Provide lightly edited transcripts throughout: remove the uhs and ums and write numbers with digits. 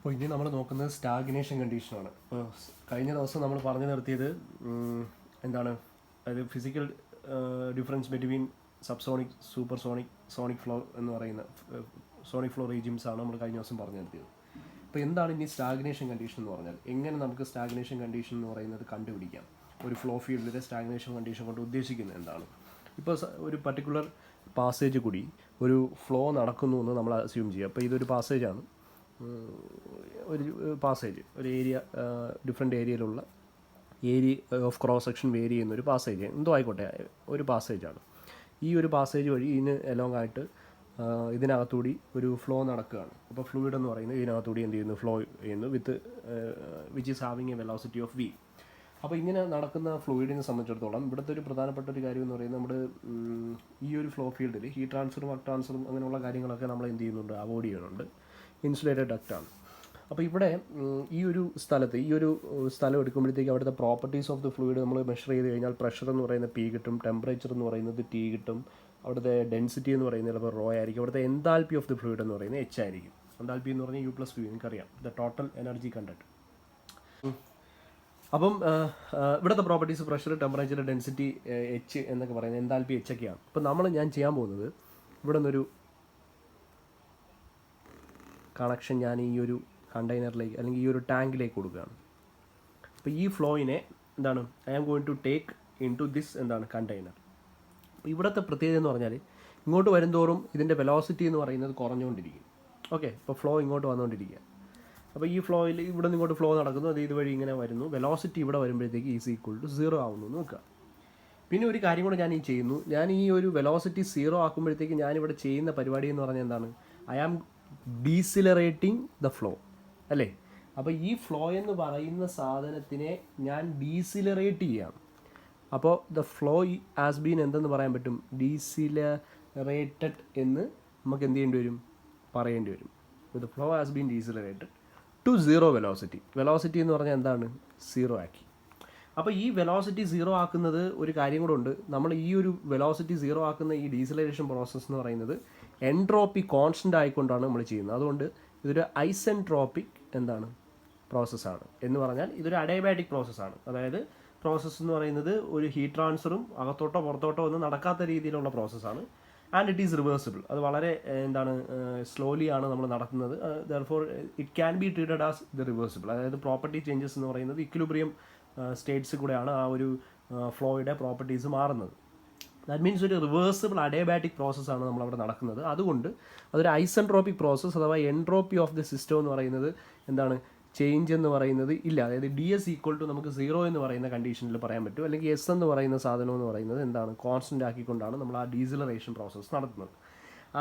അപ്പോൾ ഇനി നമ്മൾ നോക്കുന്നത് സ്റ്റാഗ്നേഷൻ കണ്ടീഷനാണ്. ഇപ്പോൾ കഴിഞ്ഞ ദിവസം നമ്മൾ പറഞ്ഞു നിർത്തിയത് എന്താണ്, അതായത് physical difference between subsonic, supersonic, sonic flow എന്ന് പറയുന്ന സോണിക് ഫ്ലോ റീജിയംസ് ആണ് നമ്മൾ കഴിഞ്ഞ ദിവസം പറഞ്ഞു നിർത്തിയത്. അപ്പോൾ എന്താണ് ഇനി സ്റ്റാഗ്നേഷൻ കണ്ടീഷൻ എന്ന് പറഞ്ഞാൽ, എങ്ങനെ നമുക്ക് സ്റ്റാഗ്നേഷൻ കണ്ടീഷൻ എന്ന് പറയുന്നത് കണ്ടുപിടിക്കാം, ഒരു ഫ്ലോ ഫീൽഡിലെ സ്റ്റാഗ്നേഷൻ കണ്ടീഷൻ കൊണ്ട് ഉദ്ദേശിക്കുന്നത് എന്താണ്. ഇപ്പോൾ ഒരു പർട്ടിക്കുലർ പാസേജ് കൂടി ഒരു ഫ്ലോ നടക്കുന്നു എന്ന് നമ്മൾ അസ്യൂം ചെയ്യുക. അപ്പോൾ ഇതൊരു പാസേജാണ്, ഒരു പാസേജ്, ഒരു ഏരിയ, ഡിഫറെൻറ്റ് ഏരിയയിലുള്ള area of cross section vary ചെയ്യുന്ന ഒരു പാസേജ് എന്തോ ആയിക്കോട്ടെ, ഒരു പാസേജാണ്. ഈ ഒരു പാസേജ് വഴി ഇതിന് എലോങ് ആയിട്ട് ഇതിനകത്തൂടി ഒരു ഫ്ലോ നടക്കുകയാണ്. അപ്പോൾ ഫ്ലൂയിഡ് എന്ന് പറയുന്നത് ഇതിനകത്തൂടി എന്ത് ചെയ്യുന്നു, ഫ്ലോ ചെയ്യുന്നു with which is having a velocity of V. അപ്പോൾ ഇങ്ങനെ നടക്കുന്ന ഫ്ലൂയിഡിനെ സംബന്ധിച്ചിടത്തോളം ഇവിടുത്തെ ഒരു പ്രധാനപ്പെട്ട ഒരു കാര്യം എന്ന് പറയുന്നത്, നമ്മുടെ ഈ ഒരു ഫ്ലോ ഫീൽഡിൽ ഹീറ്റ് ട്രാൻസ്ഫറും വർക്ക് ട്രാൻസ്ഫറും അങ്ങനെയുള്ള കാര്യങ്ങളൊക്കെ നമ്മൾ എന്ത് ചെയ്യുന്നുണ്ട്, അവോയ്ഡ് ചെയ്യുന്നുണ്ട്. ഇൻസുലേറ്റഡ് ഡക്റ്റാണ്. അപ്പോൾ ഇവിടെ ഈ ഒരു സ്ഥലം എടുക്കുമ്പോഴത്തേക്ക് അവിടുത്തെ പ്രോപ്പർട്ടീസ് ഓഫ് ദി ഫ്ലൂയിഡ് നമ്മൾ മെഷർ ചെയ്ത് കഴിഞ്ഞാൽ പ്രഷർ എന്ന് പറയുന്നത് പി കിട്ടും, ടെമ്പറേച്ചർ എന്ന് പറയുന്നത് ടി കിട്ടും, അവിടുത്തെ ഡെൻസിറ്റി എന്ന് പറയുന്നത് ചിലപ്പോൾ റോ ആയിരിക്കും, അവിടുത്തെ എൻതാൽപ്പി ഓഫ് ദി ഫ്ലൂയിഡ് എന്ന് പറയുന്നത് എച്ച് ആയിരിക്കും. എൻതാൽപ്പി എന്ന് പറഞ്ഞാൽ U + V, നിങ്ങൾക്കറിയാം, ദ ടോട്ടൽ എനർജി കണ്ടന്റ്. അപ്പം ഇവിടുത്തെ properties pressure, temperature, density, H എന്നൊക്കെ പറയുന്നത് എൻതാൽപ്പി എച്ച് ഒക്കെയാണ്. അപ്പം ഞാൻ ചെയ്യാൻ പോകുന്നത് ഇവിടെ നിന്നൊരു കണക്ഷൻ ഞാൻ ഈ ഒരു കണ്ടെയ്നറിലേക്ക് അല്ലെങ്കിൽ ഈ ഒരു ടാങ്കിലേക്ക് കൊടുക്കുകയാണ്. അപ്പോൾ ഈ ഫ്ലോയിനെ എന്താണ്, I am going to take into this എന്താണ് കണ്ടെയ്നർ. അപ്പോൾ ഇവിടുത്തെ പ്രത്യേകത എന്ന് പറഞ്ഞാൽ ഇങ്ങോട്ട് വരുംതോറും ഇതിൻ്റെ വെലോസിറ്റി എന്ന് പറയുന്നത് കുറഞ്ഞുകൊണ്ടിരിക്കും. ഓക്കെ, ഇപ്പോൾ ഫ്ലോ ഇങ്ങോട്ട് വന്നുകൊണ്ടിരിക്കുക. അപ്പോൾ ഈ ഫ്ലോയിൽ ഇവിടെ നിന്ന് ഇങ്ങോട്ട് ഫ്ലോ നടക്കുന്നു, അത് ഇതുവഴി ഇങ്ങനെ വരുന്നു, വെലോസിറ്റി ഇവിടെ വരുമ്പോഴത്തേക്ക് ഈസ് ഈക്വൽ ടു 0 ആവുന്നു എന്ന് നോക്കുക. പിന്നെ ഒരു കാര്യം കൂടെ ഞാൻ ചെയ്യുന്നു, ഞാൻ ഈ ഒരു വെലോസിറ്റി 0 ആക്കുമ്പോഴത്തേക്ക് ഞാനിവിടെ ചെയ്യുന്ന പരിപാടി എന്ന് പറഞ്ഞാൽ എന്താണ്, ഐ ആം ഡീസിലറേറ്റിംഗ് ദ ഫ്ലോ അല്ലേ. അപ്പോൾ ഈ ഫ്ലോ എന്ന് പറയുന്ന സാധനത്തിനെ ഞാൻ ഡീസിലറേറ്റ് ചെയ്യാം. അപ്പോൾ ദ ഫ്ലോ ഹാസ് ബീൻ എന്തെന്ന് പറയാൻ പറ്റും, ഡീസിലറേറ്റഡ് എന്ന് നമുക്ക് എന്ത് ചെയ്യേണ്ടി വരും, പറയേണ്ടി വരും. The flow has been decelerated to 0 velocity. Velocity എന്ന് പറഞ്ഞാൽ എന്താണ്, 0 ആക്കി. അപ്പോൾ ഈ വെലോസിറ്റി 0 ആക്കുന്നത് ഒരു കാര്യം കൂടെ ഉണ്ട്. നമ്മൾ ഈ ഒരു വെലോസിറ്റി 0 ആക്കുന്ന ഈ ഡീസിലറേഷൻ പ്രോസസ്സ് എന്ന് പറയുന്നത് എൻട്രോപ്പി കോൺസ്റ്റൻ്റ് ആയിക്കൊണ്ടാണ് നമ്മൾ ചെയ്യുന്നത്. അതുകൊണ്ട് ഇതൊരു ഐസെൻട്രോപ്പിക് എന്താണ് പ്രോസസ്സാണ്. എന്ന് പറഞ്ഞാൽ ഇതൊരു അഡയബാറ്റിക് പ്രോസസ്സാണ്. അതായത് പ്രോസസ്സ് എന്ന് പറയുന്നത് ഒരു ഹീറ്റ് ട്രാൻസ്ഫറും അകത്തോട്ടോ പുറത്തോട്ടോ ഒന്നും നടക്കാത്ത രീതിയിലുള്ള പ്രോസസ്സാണ്. And it is reversible. അത് വളരെ എന്താണ് സ്ലോലി ആണ് നമ്മൾ നടത്തുന്നത്. Therefore it can be treated as the reversible. അതായത് പ്രോപ്പർട്ടി ചേഞ്ചസ് എന്ന് പറയുന്നത് ഇക്വിലിബ്രിയം സ്റ്റേറ്റ്സിൽ കൂടെയാണ് ആ ഒരു ഫ്ലോയുടെ പ്രോപ്പർട്ടീസ് മാറുന്നത്. ദാറ്റ് മീൻസ് ഒരു റിവേഴ്സിബിൾ അഡയബാറ്റിക് പ്രോസസ്സാണ് നമ്മളവിടെ നടക്കുന്നത്. അതുകൊണ്ട് അതൊരു ഐസെൻട്രോപ്പിക് പ്രോസസ്സ്, അഥവാ എൻട്രോപ്പി ഓഫ് ദി സിസ്റ്റം എന്ന് പറയുന്നത് എന്താണ്, ചേഞ്ച് എന്ന് പറയുന്നത് ഇല്ല. അതായത് DS ഈക്വൽ ടു നമുക്ക് 0 എന്ന് പറയുന്ന കണ്ടീഷനിൽ പറയാൻ പറ്റും. അല്ലെങ്കിൽ S എന്ന് പറയുന്ന സാധനം എന്ന് പറയുന്നത് എന്താണ്, കോൺസ്റ്റൻ്റ് ആക്കിക്കൊണ്ടാണ് നമ്മൾ ആ ഡീസിലറേഷൻ പ്രോസസ്സ് നടത്തുന്നത്.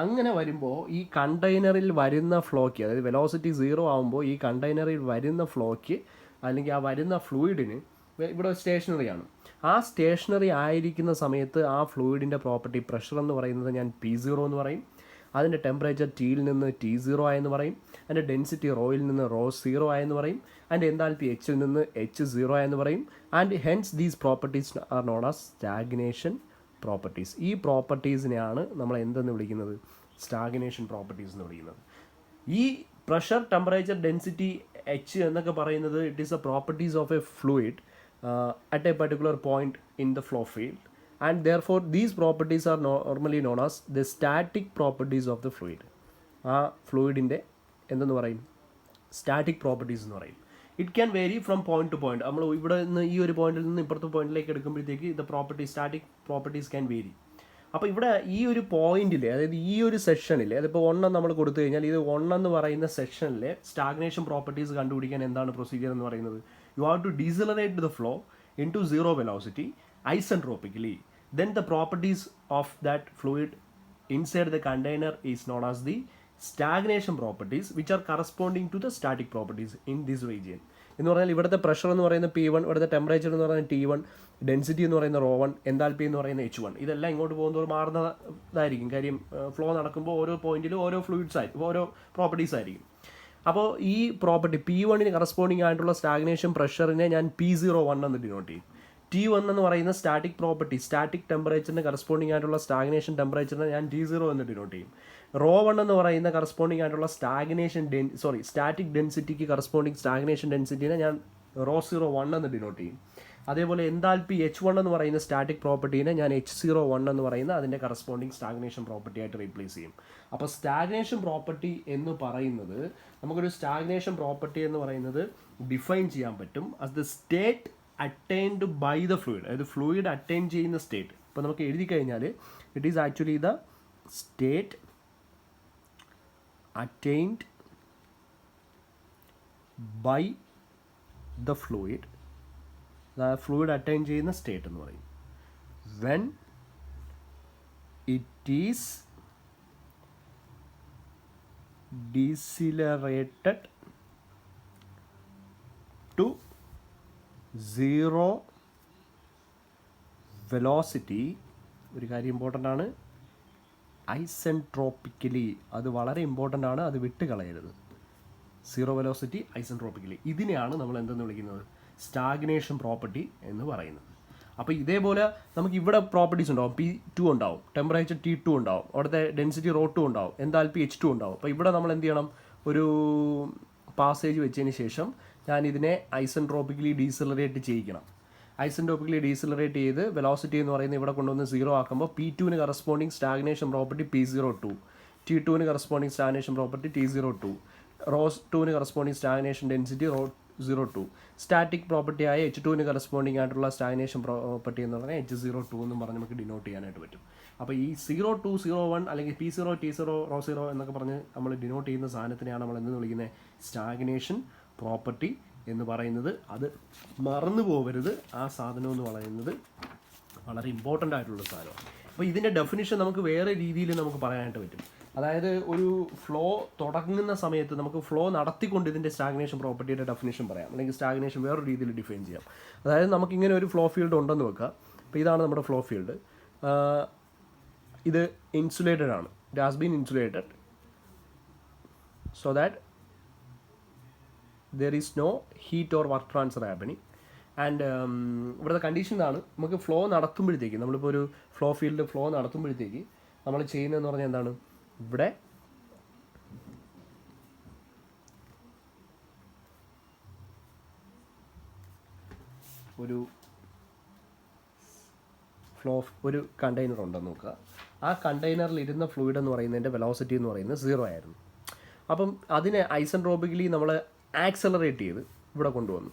അങ്ങനെ വരുമ്പോൾ ഈ കണ്ടെയ്നറിൽ വരുന്ന ഫ്ലോയ്ക്ക്, അതായത് വെലോസിറ്റി 0 ആകുമ്പോൾ ഈ കണ്ടെയ്നറിൽ വരുന്ന ഫ്ലോയ്ക്ക് അല്ലെങ്കിൽ ആ വരുന്ന ഫ്ലൂയിഡിന് ഇവിടെ സ്റ്റേഷനറിയാണ്. ആ സ്റ്റേഷനറി ആയിരിക്കുന്ന സമയത്ത് ആ ഫ്ലൂയിഡിൻ്റെ പ്രോപ്പർട്ടി പ്രഷർ എന്ന് പറയുന്നത് ഞാൻ P0 എന്ന് പറയും, അതിൻ്റെ ടെമ്പറേച്ചർ Tയിൽ നിന്ന് T0 ആയെന്ന് പറയും, അതിൻ്റെ ഡെൻസിറ്റി റോയിൽ നിന്ന് റോ 0 ആയെന്ന് പറയും, അതിൻ്റെ എൻതാൽപ്പി Hൽ നിന്ന് H0 ആയെന്ന് പറയും. And hence these properties are known as stagnation properties. ഈ പ്രോപ്പർട്ടീസിനെയാണ് നമ്മൾ എന്തെന്ന് വിളിക്കുന്നത്, സ്റ്റാഗ്നേഷൻ പ്രോപ്പർട്ടീസ് എന്ന് വിളിക്കുന്നത്. ഈ പ്രഷർ, ടെമ്പറേച്ചർ, ഡെൻസിറ്റി, H എന്നൊക്കെ പറയുന്നത് it is A properties of a fluid at a particular point in the flow field, and therefore these properties are normally known as the static properties of the fluid. ആ ഫ്ലൂയിഡിൻ്റെ എന്തെന്ന് പറയും, static properties എന്ന് പറയും. It can vary from point to point. നമ്മൾ ഇവിടെ നിന്ന് ഈ ഒരു പോയിന്റിൽ നിന്ന് ഇപ്പുറത്തെ പോയിന്റിലേക്ക് എടുക്കുമ്പോഴത്തേക്ക് the property, static properties can vary. അപ്പോൾ ഇവിടെ ഈ ഒരു പോയിന്റിൽ, അതായത് ഈ ഒരു സെക്ഷനിൽ, അതിപ്പോൾ 1 നമ്മൾ കൊടുത്തു കഴിഞ്ഞാൽ ഇത് 1 എന്ന് പറയുന്ന സെക്ഷനിലെ സ്റ്റാഗ്നേഷൻ പ്രോപ്പർട്ടീസ് കണ്ടുപിടിക്കാൻ എന്താണ് പ്രൊസീജിയർ എന്ന് പറയുന്നത്, you have to decelerate the flow into 0 velocity isentropically. Then the properties of that fluid inside the container is known as the stagnation properties, which are corresponding to the static properties in this region. എന്ന് പറഞ്ഞാൽ ഇവിടുത്തെ pressure എന്ന് പറയുന്നത് P1, ഇവിടുത്തെ temperature എന്ന് പറയുന്നത് T1, density എന്ന് പറയുന്നത് ρ1, എൻതാൽപ്പി എന്ന് പറയുന്നത് H1. ഇതെല്ലാം ഇങ്ങോട്ട് പോകുന്നതോട് മാറുന്നതായിരിക്കും. കാര്യം ഫ്ലോ നടക്കുമ്പോൾ ഓരോ പോയിന്റിലും ഓരോ ഫ്ലൂയിഡ്സ് ആയിരിക്കും, ഓരോ പ്രോപ്പർട്ടീസ് ആയിരിക്കും. അപ്പോൾ ഈ പ്രോപ്പർട്ടി P1 കറസ്പോണ്ടിങ് ആയിട്ടുള്ള സ്റ്റാഗ്നേഷൻ പ്രഷറിനെ ഞാൻ P01 എന്ന് ഡിനോട്ട് ചെയ്യും. T1 എന്ന് പറയുന്ന സ്റ്റാറ്റിക് പ്രോപ്പർട്ടി, സ്റ്റാറ്റിക് ടെമ്പറേച്ചറിന് കറസ്പോണ്ടിങ് ആയിട്ടുള്ള സ്റ്റാഗ്നേഷൻ ടെമ്പറേച്ചറിനെ ഞാൻ T0 എന്ന് ഡിനോട്ട് ചെയ്യും. റോ 1 എന്ന് പറയുന്ന കറസ്പോണ്ടിങ് ആയിട്ടുള്ള സ്റ്റാറ്റിക് ഡെൻസിറ്റിക്ക് കറസ്പോണ്ടിങ് സ്റ്റാഗ്നേഷൻ ഡെൻസിറ്റിനെ ഞാൻ റോ 01 എന്ന് ഡിനോട്ട് ചെയ്യും. അതേപോലെ എൻതാൽപ്പി H1 എന്ന് പറയുന്ന സ്റ്റാറ്റിക് പ്രോപ്പർട്ടീനെ ഞാൻ H01 എന്ന് പറയുന്ന അതിൻ്റെ കറസ്പോണ്ടിങ് സ്റ്റാഗ്നേഷൻ പ്രോപ്പർട്ടി ആയിട്ട് റീപ്ലേസ് ചെയ്യും. അപ്പോൾ സ്റ്റാഗ്നേഷൻ പ്രോപ്പർട്ടി എന്ന് പറയുന്നത്, നമുക്കൊരു സ്റ്റാഗ്നേഷൻ പ്രോപ്പർട്ടി എന്ന് പറയുന്നത് ഡിഫൈൻ ചെയ്യാൻ പറ്റും as the state attained by the fluid, അതായത് ഫ്ലൂയിഡ് അറ്റൈൻ ചെയ്യുന്ന സ്റ്റേറ്റ്. ഇപ്പോൾ നമുക്ക് എഴുതി കഴിഞ്ഞാൽ it is actually the state attained by the fluid, fluid attain ചെയ്യുന്ന സ്റ്റേറ്റ് എന്ന് പറയും. When it is decelerated to 0 velocity. ഒരു കാര്യം ഇമ്പോർട്ടൻ്റ് ആണ്, ഐസെൻട്രോപ്പിക്കലി, അത് വളരെ ഇമ്പോർട്ടൻ്റ് ആണ്, അത് വിട്ട് കളയരുത്. 0 വെലോസിറ്റി ഐസെൻട്രോപ്പിക്കലി, ഇതിനെയാണ് നമ്മൾ എന്തെന്ന് വിളിക്കുന്നത്, സ്റ്റാഗ്നേഷൻ പ്രോപ്പർട്ടി എന്ന് പറയുന്നത്. അപ്പോൾ ഇതേപോലെ നമുക്ക് ഇവിടെ പ്രോപ്പർട്ടീസ് ഉണ്ടാവും. P2 ഉണ്ടാവും, ടെമ്പറേച്ചർ T2 ഉണ്ടാവും, അവിടുത്തെ ഡെൻസിറ്റി ρ2 ഉണ്ടാവും, എൻതാൽപ്പി H2 ഉണ്ടാവും. അപ്പോൾ ഇവിടെ നമ്മൾ എന്ത് ചെയ്യണം, ഒരു പാസേജ് വെച്ചതിന് ശേഷം ഞാൻ ഇതിനെ ഐസെൻട്രോപ്പിക്കലി ഡീസിലറേറ്റ് ചെയ്യിക്കണം. ഐസെൻട്രോപ്പിക്കലി ഡീസിലറേറ്റ് ചെയ്ത് വെലോസിറ്റി എന്ന് പറയുന്നത് ഇവിടെ കൊണ്ടുവന്ന് 0 ആക്കുമ്പോൾ P2 corresponding stagnation property P02, T2 corresponding stagnation property T02, rho 2 corresponding stagnation density ρ02, static property ആയ H2 കറസ്പോണ്ടിങ് ആയിട്ടുള്ള സ്റ്റാഗ്നേഷൻ പ്രോപ്പർട്ടി എന്ന് പറഞ്ഞാൽ H02 എന്നും പറഞ്ഞ് നമുക്ക് ഡിനോട്ട് ചെയ്യാനായിട്ട് പറ്റും. അപ്പോൾ ഈ 02, 01 അല്ലെങ്കിൽ P0, T0, ρ0 എന്നൊക്കെ പറഞ്ഞ് നമ്മൾ ഡിനോട്ട് ചെയ്യുന്ന സാധനത്തിനെയാണ് നമ്മൾ എന്തെന്ന് വിളിക്കുന്നത്, സ്റ്റാഗ്നേഷൻ പ്രോപ്പർട്ടി എന്ന് പറയുന്നത്. അത് മറന്നു പോകരുത്. ആ സാധനം എന്ന് പറയുന്നത് വളരെ ഇമ്പോർട്ടൻ്റ് ആയിട്ടുള്ള സാധനമാണ്. അപ്പോൾ ഇതിൻ്റെ ഡെഫിനിഷൻ നമുക്ക് വേറെ രീതിയിൽ നമുക്ക് പറയാനായിട്ട് പറ്റും. അതായത് ഒരു ഫ്ലോ തുടങ്ങുന്ന സമയത്ത് നമുക്ക് ഫ്ലോ നടത്തിക്കൊണ്ട് ഇതിൻ്റെ സ്റ്റാഗ്നേഷൻ പ്രോപ്പർട്ടിയുടെ ഡെഫിനിഷൻ പറയാം, അല്ലെങ്കിൽ സ്റ്റാഗ്നേഷൻ വേറൊരു രീതിയിൽ ഡിഫൈൻ ചെയ്യാം. അതായത് നമുക്കിങ്ങനെ ഒരു ഫ്ലോ ഫീൽഡ് ഉണ്ടെന്ന് വെക്കുക. അപ്പോൾ ഇതാണ് നമ്മുടെ ഫ്ലോ ഫീൽഡ്. ഇത് ഇൻസുലേറ്റഡ് ആണ്, it has been insulated so that there is no heat or work transfer happening. And ഇവിടുത്തെ കണ്ടീഷൻ ഇതാണ്, നമുക്ക് ഫ്ലോ നടത്തുമ്പോഴത്തേക്ക്, നമ്മളിപ്പോൾ ഒരു ഫ്ലോ ഫീൽഡ് ഫ്ലോ നടത്തുമ്പോഴത്തേക്ക് നമ്മൾ ചെയ്യുന്നതെന്ന് പറഞ്ഞാൽ എന്താണ്, ഇവിടെ ഒരു കണ്ടെയ്നർ ഉണ്ടെന്ന് നോക്കുക. ആ കണ്ടെയ്നറിൽ ഇരുന്ന ഫ്ലൂയിഡ് എന്ന് പറയുന്നതിൻ്റെ വെലോസിറ്റി എന്ന് പറയുന്നത് 0 ആയിരുന്നു. അപ്പം അതിനെ ഐസെൻട്രോപ്പിക്കലി നമ്മൾ ആക്സലറേറ്റ് ചെയ്ത് ഇവിടെ കൊണ്ടുവന്നു.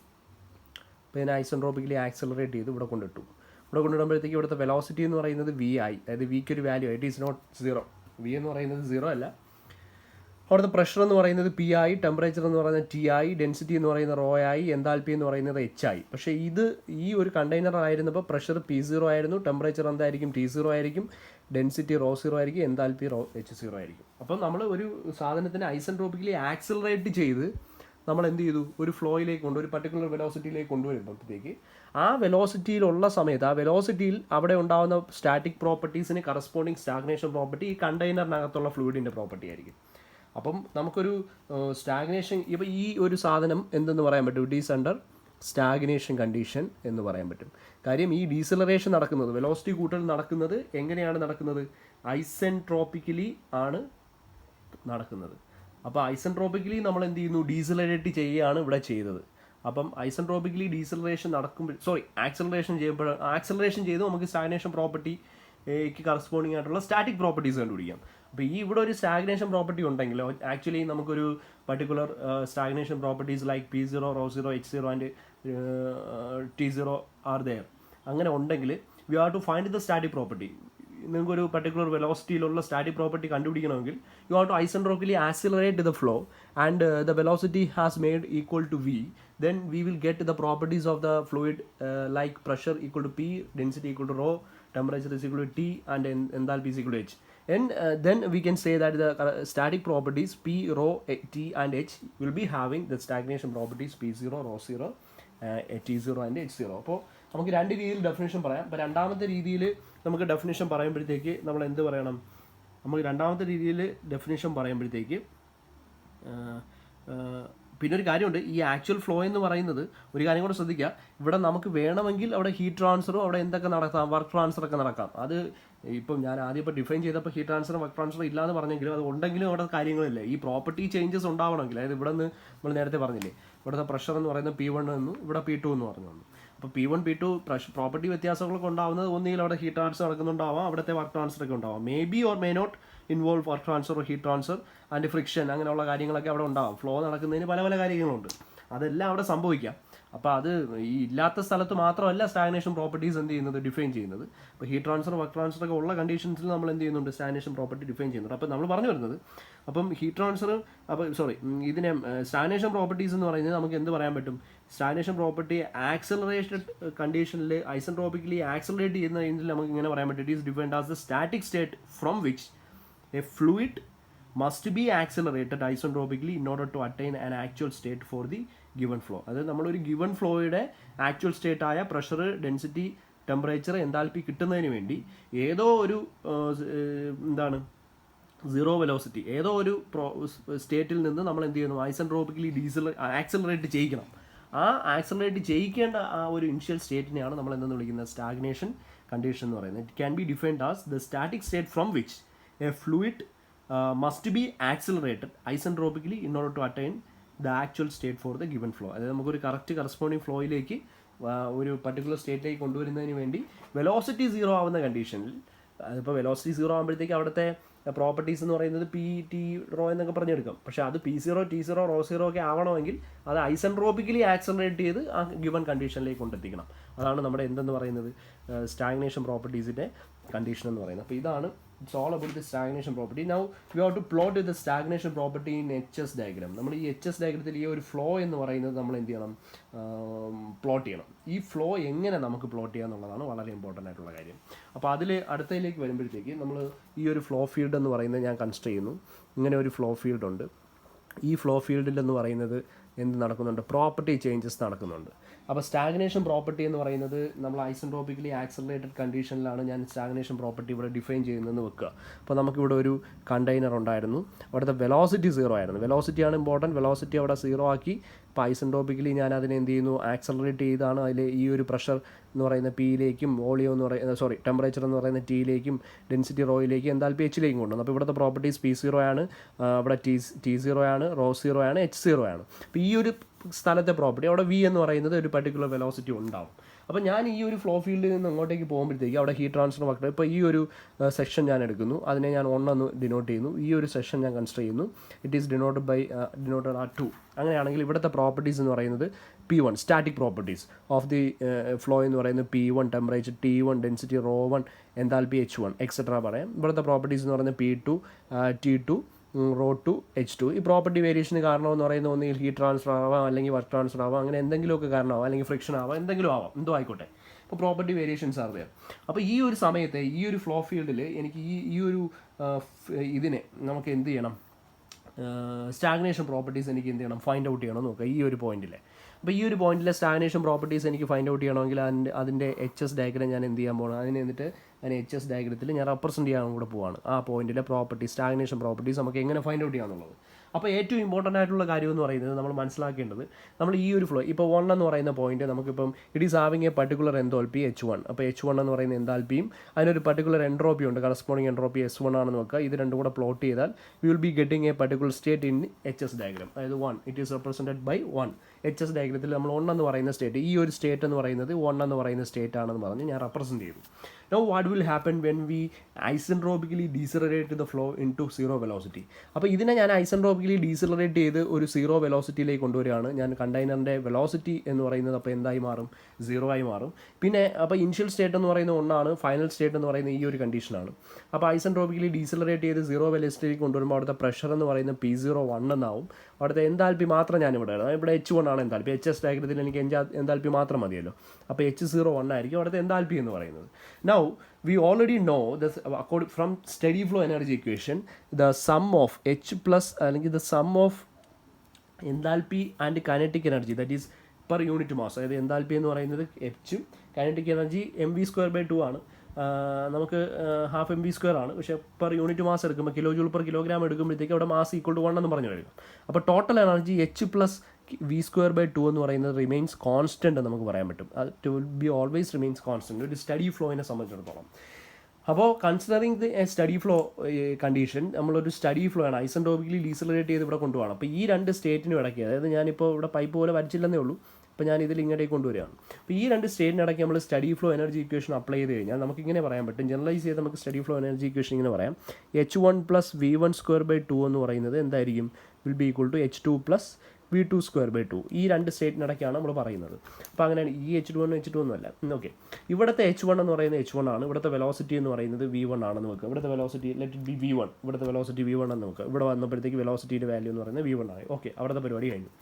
അപ്പോൾ ഇതിനെ ഐസെൻട്രോപ്പിക്കലി ആക്സലറേറ്റ് ചെയ്ത് ഇവിടെ കൊണ്ടിട്ടു. ഇവിടെ കൊണ്ടിടുമ്പോഴത്തേക്ക് ഇവിടുത്തെ വെലോസിറ്റി എന്ന് പറയുന്നത് V ആയി, അതായത് വിക്ക് ഒരു value, it is not 0. V എന്ന് പറയുന്നത് 0 അല്ല. അവിടുത്തെ പ്രഷർ എന്ന് പറയുന്നത് P ആയി, ടെമ്പറേച്ചർ എന്ന് പറയുന്നത് T ആയി, ഡെൻസിറ്റി എന്ന് പറയുന്നത് ρ ആയി, എൻതാൽപ്പി എന്ന് പറയുന്നത് H ആയി. പക്ഷേ ഈ ഒരു കണ്ടെയ്നർ ആയിരുന്നപ്പോൾ പ്രഷർ P0 ആയിരുന്നു, ടെമ്പറേച്ചർ എന്തായിരിക്കും T0 ആയിരിക്കും, ഡെൻസിറ്റി ρ0 ആയിരിക്കും, എൻതാൽപ്പി H0 ആയിരിക്കും. അപ്പം നമ്മൾ ഒരു സാധനത്തിനെ ഐസെൻട്രോപ്പിക്കലി ആക്സലറേറ്റ് ചെയ്ത് നമ്മൾ എന്ത് ചെയ്തു, ഒരു ഫ്ലോയിലേക്ക് ഒരു പർട്ടിക്കുലർ വെലോസിറ്റിയിലേക്ക് കൊണ്ടുവരുമ്പോഴത്തേക്ക് ആ വെലോസിറ്റിയിലുള്ള സമയത്ത് ആ വെലോസിറ്റിയിൽ അവിടെ ഉണ്ടാകുന്ന സ്റ്റാറ്റിക് പ്രോപ്പർട്ടീസിന് കറസ്പോണ്ടിങ് സ്റ്റാഗ്നേഷൻ പ്രോപ്പർട്ടി ഈ കണ്ടെയ്നറിനകത്തുള്ള ഫ്ലൂയിഡിൻ്റെ പ്രോപ്പർട്ടി ആയിരിക്കും. അപ്പം നമുക്കൊരു സ്റ്റാഗ്നേഷൻ, ഇപ്പോൾ ഈ ഒരു സാധനം എന്തെന്ന് പറയാൻ പറ്റും, it is under stagnation condition എന്ന് പറയാൻ പറ്റും. കാര്യം ഈ ഡീസിലറേഷൻ നടക്കുന്നത്, വെലോസിറ്റി കൂട്ടൽ നടക്കുന്നത് എങ്ങനെയാണ് നടക്കുന്നത്, ഐസെൻട്രോപ്പിക്കലി ആണ് നടക്കുന്നത്. അപ്പോൾ ഐസെൻട്രോപ്പിക്കലി നമ്മൾ എന്ത് ചെയ്യുന്നു, ഡീസിലറേറ്റ് ചെയ്യുകയാണ് ഇവിടെ ചെയ്തത്. അപ്പം ഐസെൻട്രോപ്പിക്കലി ഡീസിലറേഷൻ ആക്സലറേഷൻ ചെയ്ത് നമുക്ക് സ്റ്റാഗ്നേഷൻ പ്രോപ്പർട്ടിക്ക് കറസ്പോണ്ടിങ് ആയിട്ടുള്ള സ്റ്റാറ്റിക് പ്രോപ്പർട്ടീസ് കണ്ടുപിടിക്കാം. അപ്പോൾ ഇവിടെ ഒരു സ്റ്റാഗ്നേഷൻ പ്രോപ്പർട്ടി ഉണ്ടെങ്കിൽ ആക്ച്വലി നമുക്കൊരു particular stagnation properties like P0, ρ0, H0 and T0 are there. അങ്ങനെ ഉണ്ടെങ്കിൽ we have to find the static property. നിങ്ങൾക്കൊരു പർട്ടിക്കുലർ വെലോസിറ്റിയിലുള്ള സ്റ്റാറ്റിക് പ്രോപ്പർട്ടി കണ്ടുപിടിക്കണമെങ്കിൽ you have to isentropically accelerate the flow and the velocity has made equal to V. Then we will get the properties of the fluid like pressure equal to P, density equal to ρ, temperature is equal to T, and enthalpy is equal to H. And then we can say that the static properties P, ρ, T and H will be having the stagnation properties P0, ρ0, T0 and H0. അപ്പോൾ നമുക്ക് രണ്ട് രീതിയിൽ definition പറയാം. അപ്പോൾ രണ്ടാമത്തെ രീതിയിൽ നമുക്ക് definition പറയുമ്പോഴത്തേക്ക് നമ്മൾ എന്ത് പറയണം, നമുക്ക് രണ്ടാമത്തെ രീതിയിൽ ഡെഫിനേഷൻ പറയുമ്പോഴത്തേക്ക് പിന്നെ ഒരു കാര്യമുണ്ട്, ഈ ആക്ച്വൽ ഫ്ലോ എന്ന് പറയുന്നത് ഒരു കാര്യം കൂടെ ശ്രദ്ധിക്കുക, ഇവിടെ നമുക്ക് വേണമെങ്കിൽ അവിടെ ഹീറ്റ് ട്രാൻസ്ഫറും അവിടെ എന്തൊക്കെ നടക്കാം, വർക്ക് ട്രാൻസ്ഫർ ഒക്കെ നടക്കാം. അത് ഇപ്പം ഞാൻ ആദ്യം ഇപ്പോൾ ഡിഫൈൻ ചെയ്തപ്പോൾ ഹീറ്റ് ട്രാൻസ്ഫർ വർക്ക് ട്രാൻസ്ഫർ ഇല്ലാന്ന് പറഞ്ഞെങ്കിലും അത് ഉണ്ടെങ്കിലും അവിടെ കാര്യങ്ങളില്ല. ഈ പ്രോപ്പർട്ടി ചേഞ്ചസ് ഉണ്ടാവണമെങ്കിൽ, അതായത് ഇവിടെ നിന്ന് നമ്മൾ നേരത്തെ പറഞ്ഞില്ലേ, ഇവിടുത്തെ പ്രഷർ എന്ന് പറയുന്നത് P1 എന്നും ഇവിടെ P2 എന്ന് പറഞ്ഞു വന്നു. അപ്പോൾ P1 P2 പ്രോപ്പർട്ടി വ്യത്യാസങ്ങളൊക്കെ ഉണ്ടാവുന്നത് ഒന്നുകിൽ അവിടെ ഹീറ്റ് ട്രാൻസ്ഫർ നടക്കുന്നുണ്ടാവാം, അവിടുത്തെ വർക്ക് ട്രാൻസ്ഫർ ഒക്കെ ഉണ്ടാവാം. May be or may not involve work transfer or heat transfer and friction, അങ്ങനെയുള്ള കാര്യങ്ങളൊക്കെ അവിടെ ഉണ്ടാവും. ഫ്ലോ നടക്കുന്നതിന് പല പല കാര്യങ്ങളുണ്ട്, അതെല്ലാം അവിടെ സംഭവിക്കാം. അപ്പോൾ അത് ഈ ഇല്ലാത്ത സ്ഥലത്ത് മാത്രമല്ല സ്റ്റാഗ്നേഷൻ പ്രോപ്പർട്ടീസ് എന്ത് ചെയ്യുന്നത്, ഡിഫൈൻ ചെയ്യുന്നത്. അപ്പോൾ ഹീറ്റ് ട്രാൻസ്ഫർ വർക്ക് ട്രാൻസ്ഫർ ഒക്കെ ഉള്ള കണ്ടീഷൻസിൽ നമ്മൾ എന്ത് ചെയ്യുന്നുണ്ട്, സ്റ്റാഗ്നേഷൻ പ്രോപ്പർട്ടി ഡിഫൈൻ ചെയ്യുന്നുണ്ട്. അപ്പോൾ നമ്മൾ പറഞ്ഞു വരുന്നത്, അപ്പം ഹീറ്റ് ട്രാൻസ്ഫർ, ഇതിനെ സ്റ്റാഗ്നേഷൻ പ്രോപ്പർട്ടീസ് എന്ന് പറയുന്നത് നമുക്ക് എന്ത് പറയാൻ പറ്റും, സ്റ്റാഗ്നേഷൻ പ്രോപ്പർട്ടി ആക്സലറേറ്റഡ് കണ്ടീഷനിൽ ഐസെൻട്രോപിക്കലി ആക്സലറേറ്റ് ചെയ്യുന്ന രീതിയിൽ നമുക്ക് ഇങ്ങനെ പറയാൻ പറ്റും, it is defined as the static state from which A fluid must be accelerated isentropically in order to attain an actual state for the given flow. അതായത് നമ്മളൊരു ഗിവൺ ഫ്ലോയുടെ ആക്ച്വൽ സ്റ്റേറ്റ് ആയ പ്രഷർ, ഡെൻസിറ്റി, ടെമ്പറേച്ചർ, എൻതാൽപ്പി കിട്ടുന്നതിന് വേണ്ടി ഏതോ ഒരു zero velocity, ഏതോ ഒരു സ്റ്റേറ്റിൽ നിന്ന് നമ്മൾ എന്ത് ചെയ്യുന്നു, ഐസെൻട്രോപിക്കലി ആക്സലറേറ്റ് ചെയ്യിക്കണം. ആ ആക്സലറേറ്റ് ചെയ്യിക്കേണ്ട ആ ഒരു ഇനിഷ്യൽ സ്റ്റേറ്റിനെയാണ് നമ്മൾ എന്തെന്ന് വിളിക്കുന്നത്, സ്റ്റാഗ്നേഷൻ കണ്ടീഷൻ എന്ന് പറയുന്നത്. It can be defined as the static state from which A fluid must be accelerated isentropically in order to attain the actual state for the given flow. അതായത് നമുക്കൊരു correct corresponding ഫ്ലോയിലേക്ക് ഒരു particular സ്റ്റേറ്റിലേക്ക് കൊണ്ടുവരുന്നതിന് വേണ്ടി velocity zero ആവുന്ന കണ്ടീഷനിൽ, അതിപ്പോൾ velocity zero ആകുമ്പോഴത്തേക്ക് അവിടുത്തെ പ്രോപ്പർട്ടീസ് എന്ന് പറയുന്നത് P, T, റോ എന്നൊക്കെ പറഞ്ഞെടുക്കാം. പക്ഷേ അത് P0, T0, റോ സീറോ ഒക്കെ ആവണമെങ്കിൽ അത് ഐസെൻട്രോപിക്കലി ആക്സലറേറ്റ് ചെയ്ത് ആ ഗിവൺ കണ്ടീഷനിലേക്ക് കൊണ്ടെത്തിക്കണം. അതാണ് നമ്മുടെ എന്തെന്ന് പറയുന്നത്, സ്റ്റാഗ്നേഷൻ പ്രോപ്പർട്ടീസിൻ്റെ കണ്ടീഷൻ എന്ന് പറയുന്നത്. അപ്പോൾ ഇതാണ്, it's all about the stagnation property. Now we have to plot the stagnation property in HS diagram. നമ്മൾ ഈ HS ഡയഗ്രത്തിൽ ഈ ഒരു ഫ്ലോ എന്ന് പറയുന്നത് നമ്മൾ എന്ത് ചെയ്യണം, പ്ലോട്ട് ചെയ്യണം. ഈ ഫ്ലോ എങ്ങനെ നമുക്ക് പ്ലോട്ട് ചെയ്യുക എന്നുള്ളതാണ് വളരെ ഇമ്പോർട്ടൻ്റ് ആയിട്ടുള്ള കാര്യം. അപ്പോൾ അതിൽ അടുത്തതിലേക്ക് വരുമ്പോഴത്തേക്ക് നമ്മൾ ഈ ഒരു ഫ്ലോ ഫീൽഡ് എന്ന് പറയുന്നത് ഞാൻ കൺസിഡർ ചെയ്യുന്നു. ഇങ്ങനെ ഒരു ഫ്ലോ ഫീൽഡ് ഉണ്ട്. ഈ ഫ്ലോ ഫീൽഡിൽ എന്ന് പറയുന്നത് എന്ത് നടക്കുന്നുണ്ട്, പ്രോപ്പർട്ടി ചേഞ്ചസ് നടക്കുന്നുണ്ട്. അപ്പോൾ സ്റ്റാഗ്നേഷൻ പ്രോപ്പർട്ടി എന്ന് പറയുന്നത് നമ്മൾ ഐസെൻട്രോപിക്കലി ആക്സലറേറ്റഡ് കണ്ടീഷനിലാണ് ഞാൻ സ്റ്റാഗ്നേഷൻ പ്രോപ്പർട്ടി ഇവിടെ ഡിഫൈൻ ചെയ്യുന്നതെന്ന് വെക്കുക. അപ്പോൾ നമുക്കിവിടെ ഒരു കണ്ടെയ്നർ ഉണ്ടായിരുന്നു, അവിടുത്തെ വെലോസിറ്റി സീറോ ആയിരുന്നു. വെലോസിറ്റിയാണ് ഇമ്പോർട്ടൻറ്റ്. വെലോസിറ്റി അവിടെ സീറോ ആക്കി, അപ്പോൾ ഐസെൻട്രോപിക്കലി ഞാൻ അതിനെ എന്ത് ചെയ്യുന്നു, ആക്സലറേറ്റ് ചെയ്താണ് അതിൽ ഈ ഒരു പ്രഷർ എന്ന് പറയുന്ന Pയിലേക്കും, വോളിയം എന്ന് പറയുന്ന ടെമ്പറേച്ചർ എന്ന് പറയുന്ന Tയിലേക്കും, ഡെൻസിറ്റി റോയിലേക്കും, എന്താൽപ്പി Hയിലേക്കും കൊണ്ടുവന്നു. അപ്പോൾ ഇവിടുത്തെ പ്രോപ്പർട്ടീസ് P0 ആണ്, ഇവിടെ T0 ആണ്, റോ സീറോ ആണ്, H0 ആണ്. അപ്പോൾ ഈ ഒരു സ്ഥലത്തെ പ്രോപ്പർട്ടി അവിടെ V എന്ന് പറയുന്നത് ഒരു പർട്ടിക്കുലർ വെലോസിറ്റി ഉണ്ടാവും. അപ്പോൾ ഞാൻ ഈ ഒരു ഫ്ലോ ഫീൽഡിൽ നിന്ന് അങ്ങോട്ടേക്ക് പോകുമ്പോഴത്തേക്ക് അവിടെ ഹീറ്റ് ട്രാൻസ്ഫർ വർക്ക്, ഇപ്പോൾ ഈ ഒരു സെക്ഷൻ ഞാൻ എടുക്കുന്നു, അതിനെ ഞാൻ 1 എന്ന് ഡിനോട്ട് ചെയ്യുന്നു. ഈ ഒരു സെക്ഷൻ ഞാൻ കൺസിഡർ ചെയ്യുന്നു, ഇറ്റ് ഈസ് ഡിനോട്ടഡ് ആ 2. അങ്ങനെയാണെങ്കിൽ ഇവിടുത്തെ പ്രോപ്പർട്ടീസ് എന്ന് പറയുന്നത് P1 static properties of the flow എന്ന് പറയുന്നത് P1 temperature, T1 density, rho 1 enthalpy H1 etcetera പറയാം. ഇവിടുത്തെ പ്രോപ്പർട്ടീസ് എന്ന് പറയുന്നത് P2 T2 റോ 2 H2. ഈ പ്രോപ്പർട്ടി വേരിയേഷന് കാരണമെന്ന് പറയുന്നത് ഒന്നുകിൽ ഹീറ്റ് ട്രാൻസ്ഫർ ആവാം, അല്ലെങ്കിൽ വർക്ക് ട്രാൻസ്ഫർ ആവാം, അങ്ങനെ എന്തെങ്കിലുമൊക്കെ കാരണമാവാം, അല്ലെങ്കിൽ ഫ്രിക്ഷൻ ആവാം, എന്തെങ്കിലും ആവാം, എന്തോ ആയിക്കോട്ടെ. ഇപ്പോൾ പ്രോപ്പർട്ടി വേരിയേഷൻസ് ആണ് there. അപ്പോൾ ഈ ഒരു സമയത്ത് ഈ ഒരു ഫ്ലോ ഫീൽഡിൽ എനിക്ക് ഈ ഒരു ഇതിനെ നമുക്ക് എന്ത് ചെയ്യണം, സ്റ്റാഗ്നേഷൻ പ്രോപ്പർട്ടീസ് എനിക്ക് എന്ത് ചെയ്യണം, ഫൈൻഡ് ഔട്ട് ചെയ്യണം നോക്കുക ഈ ഒരു പോയിന്റിൽ. അപ്പോൾ ഈ ഒരു പോയിന്റിലെ സ്റ്റാഗ്നേഷൻ പ്രോപ്പർട്ടീസ് എനിക്ക് ഫൈൻഡ് ഔട്ട് ചെയ്യണമെങ്കിൽ അതിൻ്റെ HS ഡയഗ്രം ഞാൻ എന്ത് ചെയ്യാൻ പോകണം, അതിന് എന്നിട്ട് അതിന് HS ഡയഗ്രത്തിൽ ഞാൻ റെപ്രസെൻറ്റ് ചെയ്യാൻ കൂടെ പോവാണ്. ആ പോയിന്റിലെ പ്രോപ്പർട്ടീസ്, സ്റ്റാഗ്നേഷൻ പ്രോപ്പർട്ടീസ് നമുക്ക് എങ്ങനെ ഫൈൻഡ് ഔട്ട് ചെയ്യാന്നുള്ളത്. അപ്പോൾ ഏറ്റവും ഇമ്പോർട്ടൻ്റ് ആയിട്ടുള്ള കാര്യം എന്ന് പറയുന്നത് നമ്മൾ മനസ്സിലാക്കേണ്ടത്, നമ്മൾ ഈ ഒരു ഫ്ലോ ഇപ്പോൾ 1 എന്ന് പറയുന്ന പോയിന്റ് നമുക്കിപ്പം it is having a particular enthalpy H1. അപ്പോൾ H1 എന്ന് പറയുന്ന എന്താൽപ്പിയും അതിനൊരു പർട്ടിക്കുലർ എൻട്രോപ്പി ഉണ്ട്, കറസ്പോണ്ടിങ് എൻട്രോപ്പി S1 ആണെന്ന് വെക്കുക. ഇത് രണ്ടും കൂടെ പ്ലോട്ട് ചെയ്താൽ we will be getting a particular state in HS diagram. അതായത് 1 it is represented by 1. HS ഡയഗ്രത്തിൽ നമ്മൾ 1 എന്ന് പറയുന്ന സ്റ്റേറ്റ്, ഈ ഒരു സ്റ്റേറ്റ് എന്ന് പറയുന്നത് 1 എന്ന് പറയുന്ന സ്റ്റേറ്റ് ആണെന്ന് പറഞ്ഞ് ഞാൻ റെപ്രസെൻറ്റ് ചെയ്തു. Now what will happen when we isentropically decelerate the flow into zero velocity? അപ്പോൾ ഇതിനെ ഞാൻ ഐസെൻട്രോപിക്കലി ഡീസലറേറ്റ് ചെയ്ത് ഒരു സീറോ വെലോസിറ്റിയിലേക്ക് കൊണ്ടുവരികയാണ്. ഞാൻ കണ്ടെയ്നറിൻ്റെ വെലോസിറ്റി എന്ന് പറയുന്നത് അപ്പോൾ എന്തായി മാറും, 0 ആയി മാറും. പിന്നെ അപ്പോൾ ഇനിഷ്യൽ സ്റ്റേറ്റ് എന്ന് പറയുന്നത് 1 ആണ്, ഫൈനൽ സ്റ്റേറ്റ് എന്ന് പറയുന്നത് ഈ ഒരു കണ്ടീഷനാണ്. അപ്പോൾ ഐസെൻട്രോപിക്കലി ഡീസലറേറ്റ് ചെയ്ത് സീറോ വെലോസിറ്റിയിലേക്ക് കൊണ്ടുവരുമ്പോൾ അവിടുത്തെ പ്രഷർ എന്ന് പറയുന്നത് P01 എന്നാവും. അവിടുത്തെ എന്താൽപ്പി മാത്രം ഞാനിവിടെ ഇടാം. ഇവിടെ H1 ആണ് എന്താൽപ്പി. HS ഡയഗ്രത്തിൽ എനിക്ക് എന്താൽപ്പി മാത്രം മതിയല്ലോ. അപ്പോൾ H01 ആയിരിക്കും അവിടുത്തെ എന്താൽപ്പി എന്ന് പറയുന്നത്. Now we already know this according from steady flow energy equation, the sum of H plus അല്ലെങ്കിൽ the sum of enthalpy and kinetic energy, that is per unit mass. അതായത് എന്താൽപ്പി എന്ന് പറയുന്നത് H, kinetic energy mv² by 2 ആണ്. നമുക്ക് half mv² ആണ്, പക്ഷേ per unit mass എടുക്കുമ്പോൾ kilo joule per kilogram എടുക്കുമ്പോഴത്തേക്ക് അവിടെ മാസ് ഈക്വൾ ടു 1 എന്ന് പറഞ്ഞു വരും. അപ്പോൾ ടോട്ടൽ എനർജി h+v²/2 എന്ന് പറയുന്നത് റിമെയിൻസ് കോൺസ്റ്റൻറ്റ് നമുക്ക് പറയാൻ പറ്റും. അത് will be always remains constant ഒരു സ്റ്റഡി ഫ്ലോയിനെ സംബന്ധിച്ചിടത്തോളം. അപ്പോൾ considering the study flow condition, നമ്മളൊരു സ്റ്റഡി ഫ്ലോ ആണ് ഐസെൻട്രോപിക്കലി ഡീസലറേറ്റ് ചെയ്ത് ഇവിടെ കൊണ്ടുപോകണം. അപ്പോൾ ഈ രണ്ട് സ്റ്റേറ്റിനും ഇടയ്ക്ക്, അതായത് ഞാനിപ്പോൾ ഇവിടെ പൈപ്പ് പോലെ വരച്ചില്ലെന്നേ ഉള്ളൂ, അപ്പോൾ ഞാൻ ഇതിൽ ഇങ്ങോട്ടേക്ക് കൊണ്ടുവരികയാണ്. അപ്പോൾ ഈ രണ്ട് സ്റ്റേറ്റിനിടയ്ക്ക് നമ്മൾ study flow energy equation apply ചെയ്ത് കഴിഞ്ഞാൽ നമുക്കിങ്ങനെ പറയാൻ പറ്റും, ജനറലൈസ് ചെയ്ത് നമുക്ക് സ്റ്റഡി ഫ്ലോ എനർജി ഇക്വേഷൻ ഇങ്ങനെ പറയാം. h1+v1² എന്ന് പറയുന്നത് എന്തായിരിക്കും, will be equal to h2+ v2²/2. ഈ രണ്ട് സ്റ്റേറ്റിനിടയ്ക്കാണ് നമ്മൾ പറയുന്നത്. അപ്പോൾ അങ്ങനെയാണ് ഈ h2 അല്ല. ഓക്കെ, ഇവിടുത്തെ h1 എന്ന് പറയുന്നത് h1 ആണ്, ഇവിടുത്തെ വെലോസിറ്റി എന്ന് പറയുന്നത് v1 ആണെന്ന് വെക്കുക. ഇവിടുത്തെ velocity let it be v1, ഇവിടുത്തെ വെലോസിറ്റി v1 എന്ന് വെക്കുക. ഇവിടെ വന്നപ്പോഴത്തേക്ക് വെലോസിറ്റിയുടെ വാല്യൂ എന്ന് പറയുന്നത് v1 ആയി. ഓക്കെ, അവിടുത്തെ പരിപാടി കഴിഞ്ഞു.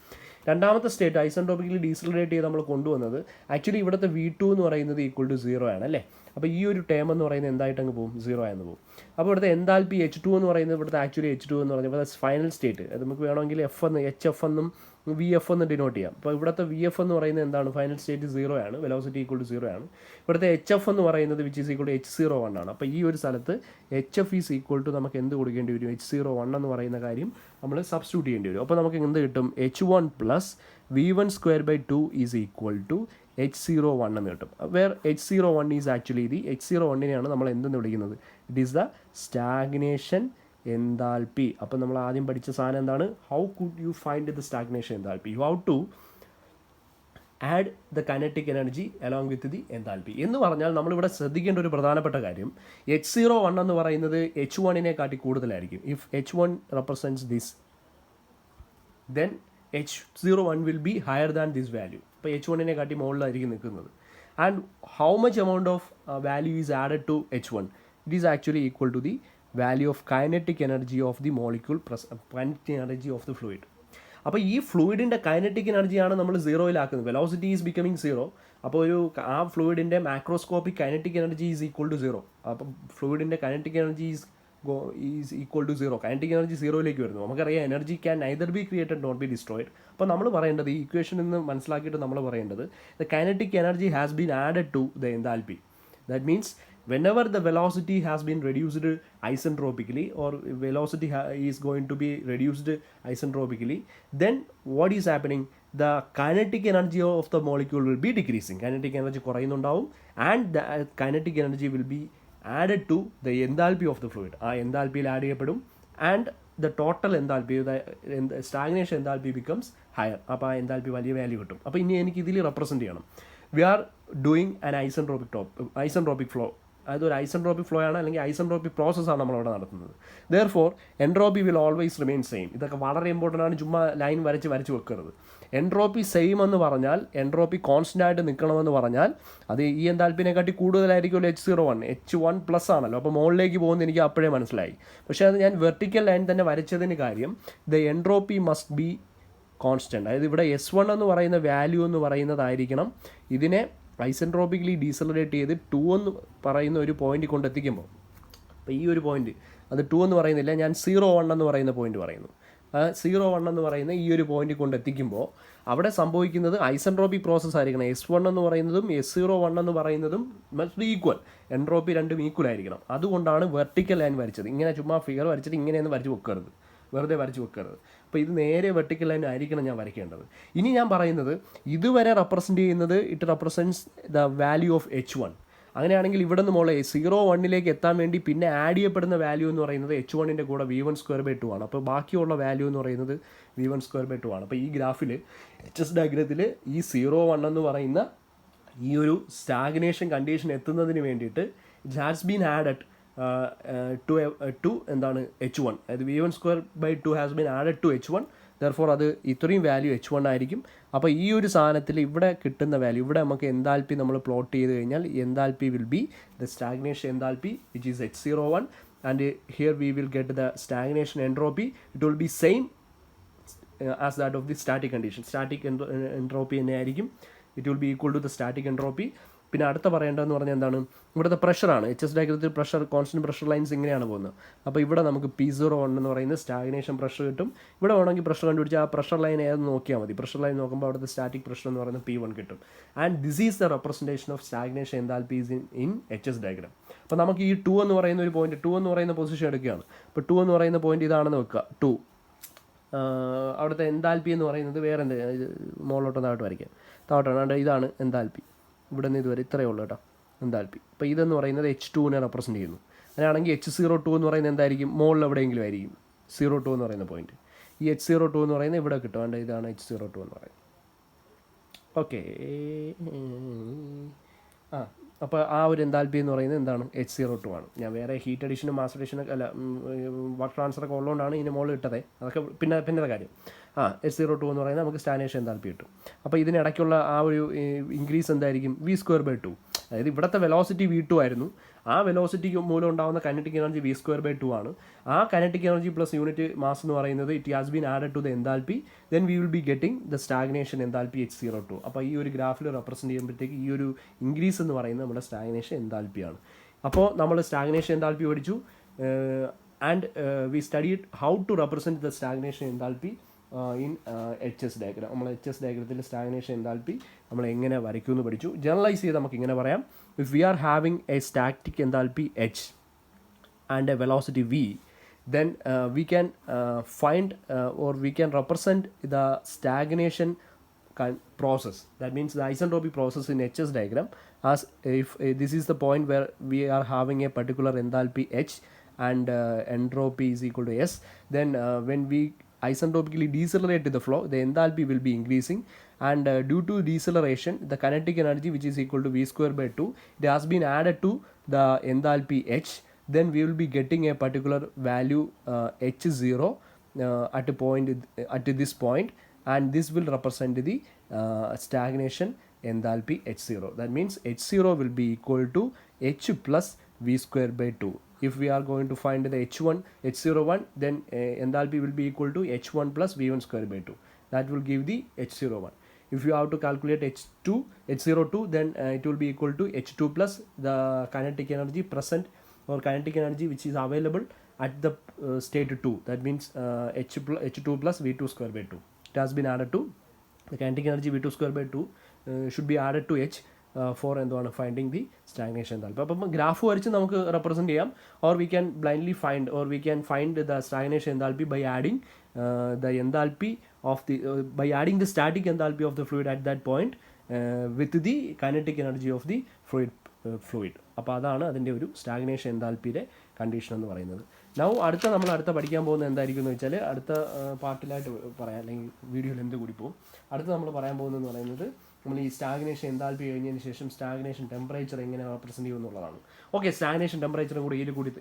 രണ്ടാമത്തെ സ്റ്റേറ്റ് ഐസെൻട്രോപിക്കലി ഡീസലറേറ്റ് ചെയ്ത് നമ്മൾ കൊണ്ടുവന്നത് ആക്ച്വലി ഇവിടുത്തെ v2 എന്ന് പറയുന്നത് ഈക്വൾ ടു 0 ആണ് അല്ലേ. അപ്പോൾ ഈ ഒരു ടേം എന്ന് പറയുന്നത് എന്തായിട്ട് അങ്ങ് പോകും, 0 ആയെന്ന് പോകും. അപ്പോൾ ഇവിടുത്തെ എന്താൽപ്പി h2 എന്ന് പറയുന്നത് ഇവിടുത്തെ ആക്ച്വലി h2 എന്ന് പറയുന്നത് ഇവിടുത്തെ ഫൈനൽ സ്റ്റേറ്റ്, അത് നമുക്ക് വേണമെങ്കിൽ hf എന്നും vf എന്ന് ഡിനോട്ട് ചെയ്യാം. അപ്പോൾ ഇവിടുത്തെ vf എന്ന് പറയുന്നത് എന്താണ്, ഫൈനൽ സ്റ്റേറ്റ് 0 ആണ്, വെലോസിറ്റി ഈക്വൾ ടു 0 ആണ്. ഇവിടുത്തെ hf എന്ന് പറയുന്നത് which is equal to h01 ആണ്. അപ്പോൾ ഈ ഒരു സ്ഥലത്ത് hf ഈസ് ഈക്വൾ ടു നമുക്ക് എന്ത് കൊടുക്കേണ്ടി വരും, h01 എന്ന് പറയുന്ന കാര്യം നമ്മൾ സബ്സ്റ്റിറ്റ്യൂട്ട് ചെയ്യേണ്ടി വരും. അപ്പോൾ നമുക്ക് എന്ത് കിട്ടും, h1+v1²/2 is equal to h01 എന്ന് കിട്ടും. വേർ h01 ഈസ് ആക്ച്വലി h01നെയാണ് നമ്മൾ എന്തെന്ന് വിളിക്കുന്നത്, it is the stagnation enthalpy. അപ്പം നമ്മൾ ആദ്യം പഠിച്ച സാധനം എന്താണ്, how could you find the stagnation enthalpy, you have to add the kinetic energy along with the enthalpy. എന്ന് പറഞ്ഞാൽ നമ്മളിവിടെ ശ്രദ്ധിക്കേണ്ട ഒരു പ്രധാനപ്പെട്ട കാര്യം, h01 എന്ന് പറയുന്നത് h1നെ കാട്ടി കൂടുതലായിരിക്കും. If h1 represents this, then h01 will be higher than this value. അപ്പോൾ h1നെ കാട്ടി മുകളിലായിരിക്കും നിൽക്കുന്നത്. And how much amount of value is added to h1, it is actually equal to the value of kinetic energy of the molecule kinetic energy of the fluid. അപ്പോൾ ഈ ഫ്ലൂയിഡിൻ്റെ kinetic എനർജിയാണ് നമ്മൾ 0-ലാക്കുന്നത്. Velocity is becoming 0. അപ്പോൾ ആ ഫ്ലൂയിഡിൻ്റെ macroscopic kinetic energy is equal to 0. അപ്പം ഫ്ലൂയിഡിൻ്റെ kinetic energy is equal to 0. Kinetic energy 0-ലേക്ക് വരുന്നു. നമുക്കറിയാം energy can neither be created not be destroyed. അപ്പോൾ നമ്മൾ പറയേണ്ടത്, ഈ ഇക്വേഷൻ നിന്ന് മനസ്സിലാക്കിയിട്ട് നമ്മൾ പറയേണ്ടത്, the kinetic energy has been added to the enthalpy. That means whenever the velocity has been reduced isentropically, or velocity is going to be reduced isentropically, then what is happening, the kinetic energy of the molecule will be decreasing. Kinetic energy കുറയുന്നുണ്ടാവും, and the kinetic energy will be added to the enthalpy of the fluid. ആ enthalpyയിൽ add ചെയ്യപ്പെടും, and the total enthalpy, the stagnation enthalpy becomes higher. അപ്പോൾ ആ enthalpy വലിയ value കിട്ടും. അപ്പോൾ ഇനി എനിക്ക് ഇതിൽ റെപ്രസെൻറ്റ് ചെയ്യണം, we are doing an isentropic flow. അതൊരു ഐസെൻട്രോപിക് ഫ്ലോ ആണ്, അല്ലെങ്കിൽ ഐസെൻട്രോപിക് പ്രോസസ്സാണ് നമ്മളവിടെ നടത്തുന്നത്. Therefore entropy will always remain same. ഇതൊക്കെ വളരെ ഇമ്പോർട്ടൻ്റ് ആണ്, ചുമ്മാ ലൈൻ വരച്ച് വെക്കരുത്. എൻട്രോപ്പി സെയിം എന്ന് പറഞ്ഞാൽ, എൻട്രോപ്പി കോൺസ്റ്റൻ്റ് ആയിട്ട് നിൽക്കണമെന്ന് പറഞ്ഞാൽ അത് ഈ എന്താൽപ്പിനെക്കാട്ടി കൂടുതലായിരിക്കുമല്ലോ h01. h1+ ആണല്ലോ, അപ്പോൾ മുകളിലേക്ക് പോകുന്നത് എനിക്ക് അപ്പോഴേ മനസ്സിലായി. പക്ഷേ അത് ഞാൻ വെർട്ടിക്കൽ ലൈൻ തന്നെ വരച്ചതിന് കാര്യം, the entropy must be constant. അതായത് ഇവിടെ s1 എന്ന് പറയുന്ന വാല്യൂ എന്ന് പറയുന്നതായിരിക്കണം ഇതിനെ ഐസെൻട്രോപിക്കലി ഡീസലറേറ്റ് ചെയ്ത് 2 എന്ന് പറയുന്ന ഒരു പോയിന്റ് കൊണ്ടെത്തിക്കുമ്പോൾ, അപ്പോൾ ഈ ഒരു പോയിന്റ് അത് 2 എന്ന് പറയുന്നില്ല, ഞാൻ 0.1 എന്ന് പറയുന്ന പോയിന്റ് പറയുന്നു. 0.1 എന്ന് പറയുന്ന ഈ ഒരു പോയിന്റ് കൊണ്ടെത്തിക്കുമ്പോൾ അവിടെ സംഭവിക്കുന്നത് ഐസെൻട്രോപിക് പ്രോസസ്സ് ആയിരിക്കണം. s1 എന്ന് പറയുന്നതും s01 എന്ന് പറയുന്നതും മസ്റ്റ് ബി ഈക്വൽ. എൻട്രോപ്പി രണ്ടും ഈക്വൽ ആയിരിക്കണം. അതുകൊണ്ടാണ് വെർട്ടിക്കൽ ലൈൻ വരച്ചത്. ഇങ്ങനെ ചുമ്മാ ഫിഗർ വരച്ചിട്ട് ഇങ്ങനെയൊന്നും വരച്ച് വെക്കരുത്, വെറുതെ വരച്ച് വെക്കരുത്. അപ്പോൾ ഇത് നേരെ വെർട്ടിക്കൽ ലൈൻ ആയിരിക്കണം ഞാൻ വരയ്ക്കേണ്ടത്. ഇനി ഞാൻ പറയുന്നത്, ഇതുവരെ റെപ്രസെൻറ്റ് ചെയ്യുന്നത് it represents the value of h1. അങ്ങനെയാണെങ്കിൽ ഇവിടെ നിന്ന് മോളെ 0.1 എത്താൻ വേണ്ടി പിന്നെ ആഡ് ചെയ്യപ്പെടുന്ന വാല്യൂ എന്ന് പറയുന്നത് h1ൻ്റെ കൂടെ v1²/2 ആണ്. അപ്പോൾ ബാക്കിയുള്ള വാല്യൂ എന്ന് പറയുന്നത് v1²/2 ആണ്. അപ്പോൾ ഈ ഗ്രാഫിൽ HS ഡയഗ്രത്തിൽ ഈ 0.1 എന്ന് പറയുന്ന ഈ ഒരു സ്റ്റാഗ്നേഷൻ കണ്ടീഷൻ എത്തുന്നതിന് വേണ്ടിയിട്ട് it has been added to എന്താണ് h1, അതായത് v1²/2 has been added to h1. Therefore അത് ഇത്രയും വാല്യൂ h1 ആയിരിക്കും. അപ്പോൾ ഈ ഒരു സാധനത്തിൽ ഇവിടെ കിട്ടുന്ന വാല്യൂ, ഇവിടെ നമുക്ക് എന്താൽപ്പി നമ്മൾ പ്ലോട്ട് ചെയ്ത് കഴിഞ്ഞാൽ enthalpy will be the stagnation enthalpy which is h01, and here we will get the stagnation entropy. It will be same as that of the static condition. Static entropy തന്നെ ആയിരിക്കും. It will be equal to the static entropy. പിന്നെ അടുത്ത പറയേണ്ടതെന്ന് പറഞ്ഞാൽ എന്താണ്, ഇവിടുത്തെ പ്രഷറാണ്. H S ഡയഗ്രത്തിൽ പ്രഷർ, കോൺസ്റ്റൻറ്റ് പ്രഷർ ലൈൻസ് ഇങ്ങനെയാണ് പോകുന്നത്. അപ്പോൾ ഇവിടെ നമുക്ക് P01 എന്ന് പറയുന്നത് സ്റ്റാഗ്നേഷൻ പ്രഷർ കിട്ടും. ഇവിടെ വേണമെങ്കിൽ പ്രഷർ കണ്ടുപിടിച്ചാൽ ആ പ്രഷർ ലൈൻ ഏതെന്ന് നോക്കിയാൽ മതി. പ്രഷർ ലൈൻ നോക്കുമ്പോൾ അവിടുത്തെ സ്റ്റാറ്റിക് പ്രഷർ എന്ന് പറയുന്നത് P1 കിട്ടും. And this is the representation of stagnation enthalpies in H S diagram. അപ്പോൾ നമുക്ക് ഈ 2 എന്ന് പറയുന്ന ഒരു പോയിന്റ്, 2 എന്ന് പറയുന്ന പൊസിഷൻ എടുക്കുകയാണ്. അപ്പോൾ 2 എന്ന് പറയുന്ന പോയിന്റ് ഇതാണെന്ന് വെക്കുക. 2 അവിടുത്തെ എൻതാൽപ്പി എന്ന് പറയുന്നത് വേറെ എന്ത്, മുകളിലോട്ടൊന്ന് താഴോട്ട് വരയ്ക്കാം. താഴോട്ടാണ്, ഇതാണ് എൻതാൽപ്പി. ഇവിടെ നിന്ന് ഇതുവരെ ഇത്രയേ ഉള്ളൂ കേട്ടോ എൻതാൽപ്പി. അപ്പോൾ ഇതെന്ന് പറയുന്നത് H2നെ റെപ്രസെൻറ്റ് ചെയ്യുന്നു. അങ്ങനെയാണെങ്കിൽ H02 എന്ന് പറയുന്നത് എന്തായിരിക്കും, മുകളിൽ എവിടെയെങ്കിലും ആയിരിക്കും 02 എന്ന് പറയുന്ന പോയിന്റ്. ഈ H02 എന്ന് പറയുന്നത് ഇവിടെ കിട്ടും. അതുകൊണ്ട് ഇതാണ് H02 എന്ന് പറയുന്നത്. ഓക്കെ. അപ്പോൾ ആ ഒരു എൻതാൽപ്പി എന്ന് പറയുന്നത് എന്താണ്, H02 ആണ്. ഞാൻ വേറെ ഹീറ്റ് അഡീഷനും മാസ് അഡീഷനൊക്കെ അല്ല വർക്ക് ട്രാൻസ്ഫറൊക്കെ ഉള്ളതുകൊണ്ടാണ് ഇതിന് മുകളിൽ ഇട്ടത്. അതൊക്കെ പിന്നത്തെ കാര്യം. H02 എന്ന് പറയുന്നത് നമുക്ക് സ്റ്റാഗ്നേഷൻ എൻതാൽപ്പി കിട്ടും. അപ്പോൾ ഇതിനിടയ്ക്കുള്ള ആ ഒരു ഇൻക്രീസ് എന്തായിരിക്കും, V²/2. അതായത് ഇവിടുത്തെ വെലോസിറ്റി V2 ആയിരുന്നു. ആ വെലോസിറ്റിക്ക് മൂലം ഉണ്ടാകുന്ന കൈനറ്റിക് എനർജി V²/2 ആണ്. ആ kinetic energy plus unit mass എന്ന് പറയുന്നത് it has been added to the enthalpy. Then we will be getting the stagnation enthalpy H02. അപ്പോൾ ഈ ഒരു ഗ്രാഫിൽ റെപ്രസെൻറ്റ് ചെയ്യുമ്പോഴത്തേക്ക് ഈ ഒരു ഇൻക്രീസ് എന്ന് പറയുന്നത് നമ്മുടെ സ്റ്റാഗ്നേഷൻ എൻതാൽപ്പിയാണ്. അപ്പോൾ നമ്മൾ സ്റ്റാഗ്നേഷൻ എൻതാൽപ്പി പഠിച്ചു. And we studied how to represent the stagnation enthalpy in H S diagram. നമ്മൾ എച്ച് എസ് ഡയഗ്രത്തിൽ സ്റ്റാഗ്നേഷൻ എൻതാൽപ്പി നമ്മൾ എങ്ങനെ വരയ്ക്കുമെന്ന് പഠിച്ചു. ജനറലൈസ് ചെയ്ത് നമുക്ക് ഇങ്ങനെ പറയാം, if we are having a static enthalpy H and a velocity V, then we can find or we can represent the stagnation process. That means the isentropy process in HS diagram as if this is the point where we are having a particular enthalpy H and entropy is equal to S. Then when we isentropically decelerate the flow, the enthalpy will be increasing, and due to deceleration the kinetic energy, which is equal to V²/2, it has been added to the enthalpy H. Then we will be getting a particular value H0 at a point at this point, and this will represent the stagnation enthalpy H0. That means H0 will be equal to H plus V²/2. If we are going to find the H01, then enthalpy will be equal to H1 plus V1²/2. That will give the H01. If you have to calculate H02, then it will be equal to H2 plus the kinetic energy present or kinetic energy which is available at the state 2. That means H2 plus V2²/2. It has been added to the kinetic energy V2²/2 should be added to H for എന്താണ് finding the stagnation enthalpy. അപ്പം graph വരച്ച് നമുക്ക് represent ചെയ്യാം, or we can blindly find or we can find the stagnation enthalpy by adding the enthalpy of the by adding the static enthalpy of the fluid at that point with the kinetic energy of the fluid. അപ്പോൾ അതാണ് അതിൻ്റെ ഒരു stagnation എൻതാൽപ്പിയുടെ condition എന്ന് പറയുന്നത്. Now നമ്മൾ അടുത്ത പഠിക്കാൻ പോകുന്നത് എന്തായിരിക്കും എന്ന് വെച്ചാൽ അടുത്ത പാർട്ടിലായിട്ട് പറയാം, അല്ലെങ്കിൽ വീഡിയോയിൽ എന്ത് കൂടി പോകും. അടുത്ത നമ്മൾ പറയാൻ പോകുന്നതെന്ന് പറയുന്നത് നമ്മൾ ഈ സ്റ്റാഗ്നേഷൻ എൻതാൽപ്പി കഴിഞ്ഞതിന് ശേഷം സ്റ്റാഗ്നേഷൻ ടെമ്പറേച്ചർ എങ്ങനെ റെപ്രസെൻറ്റ് ചെയ്യുമെന്നുള്ളതാണ്. ഓക്കെ, സ്റ്റാഗ്നേഷൻ ടെമ്പറേച്ചറും കൂടി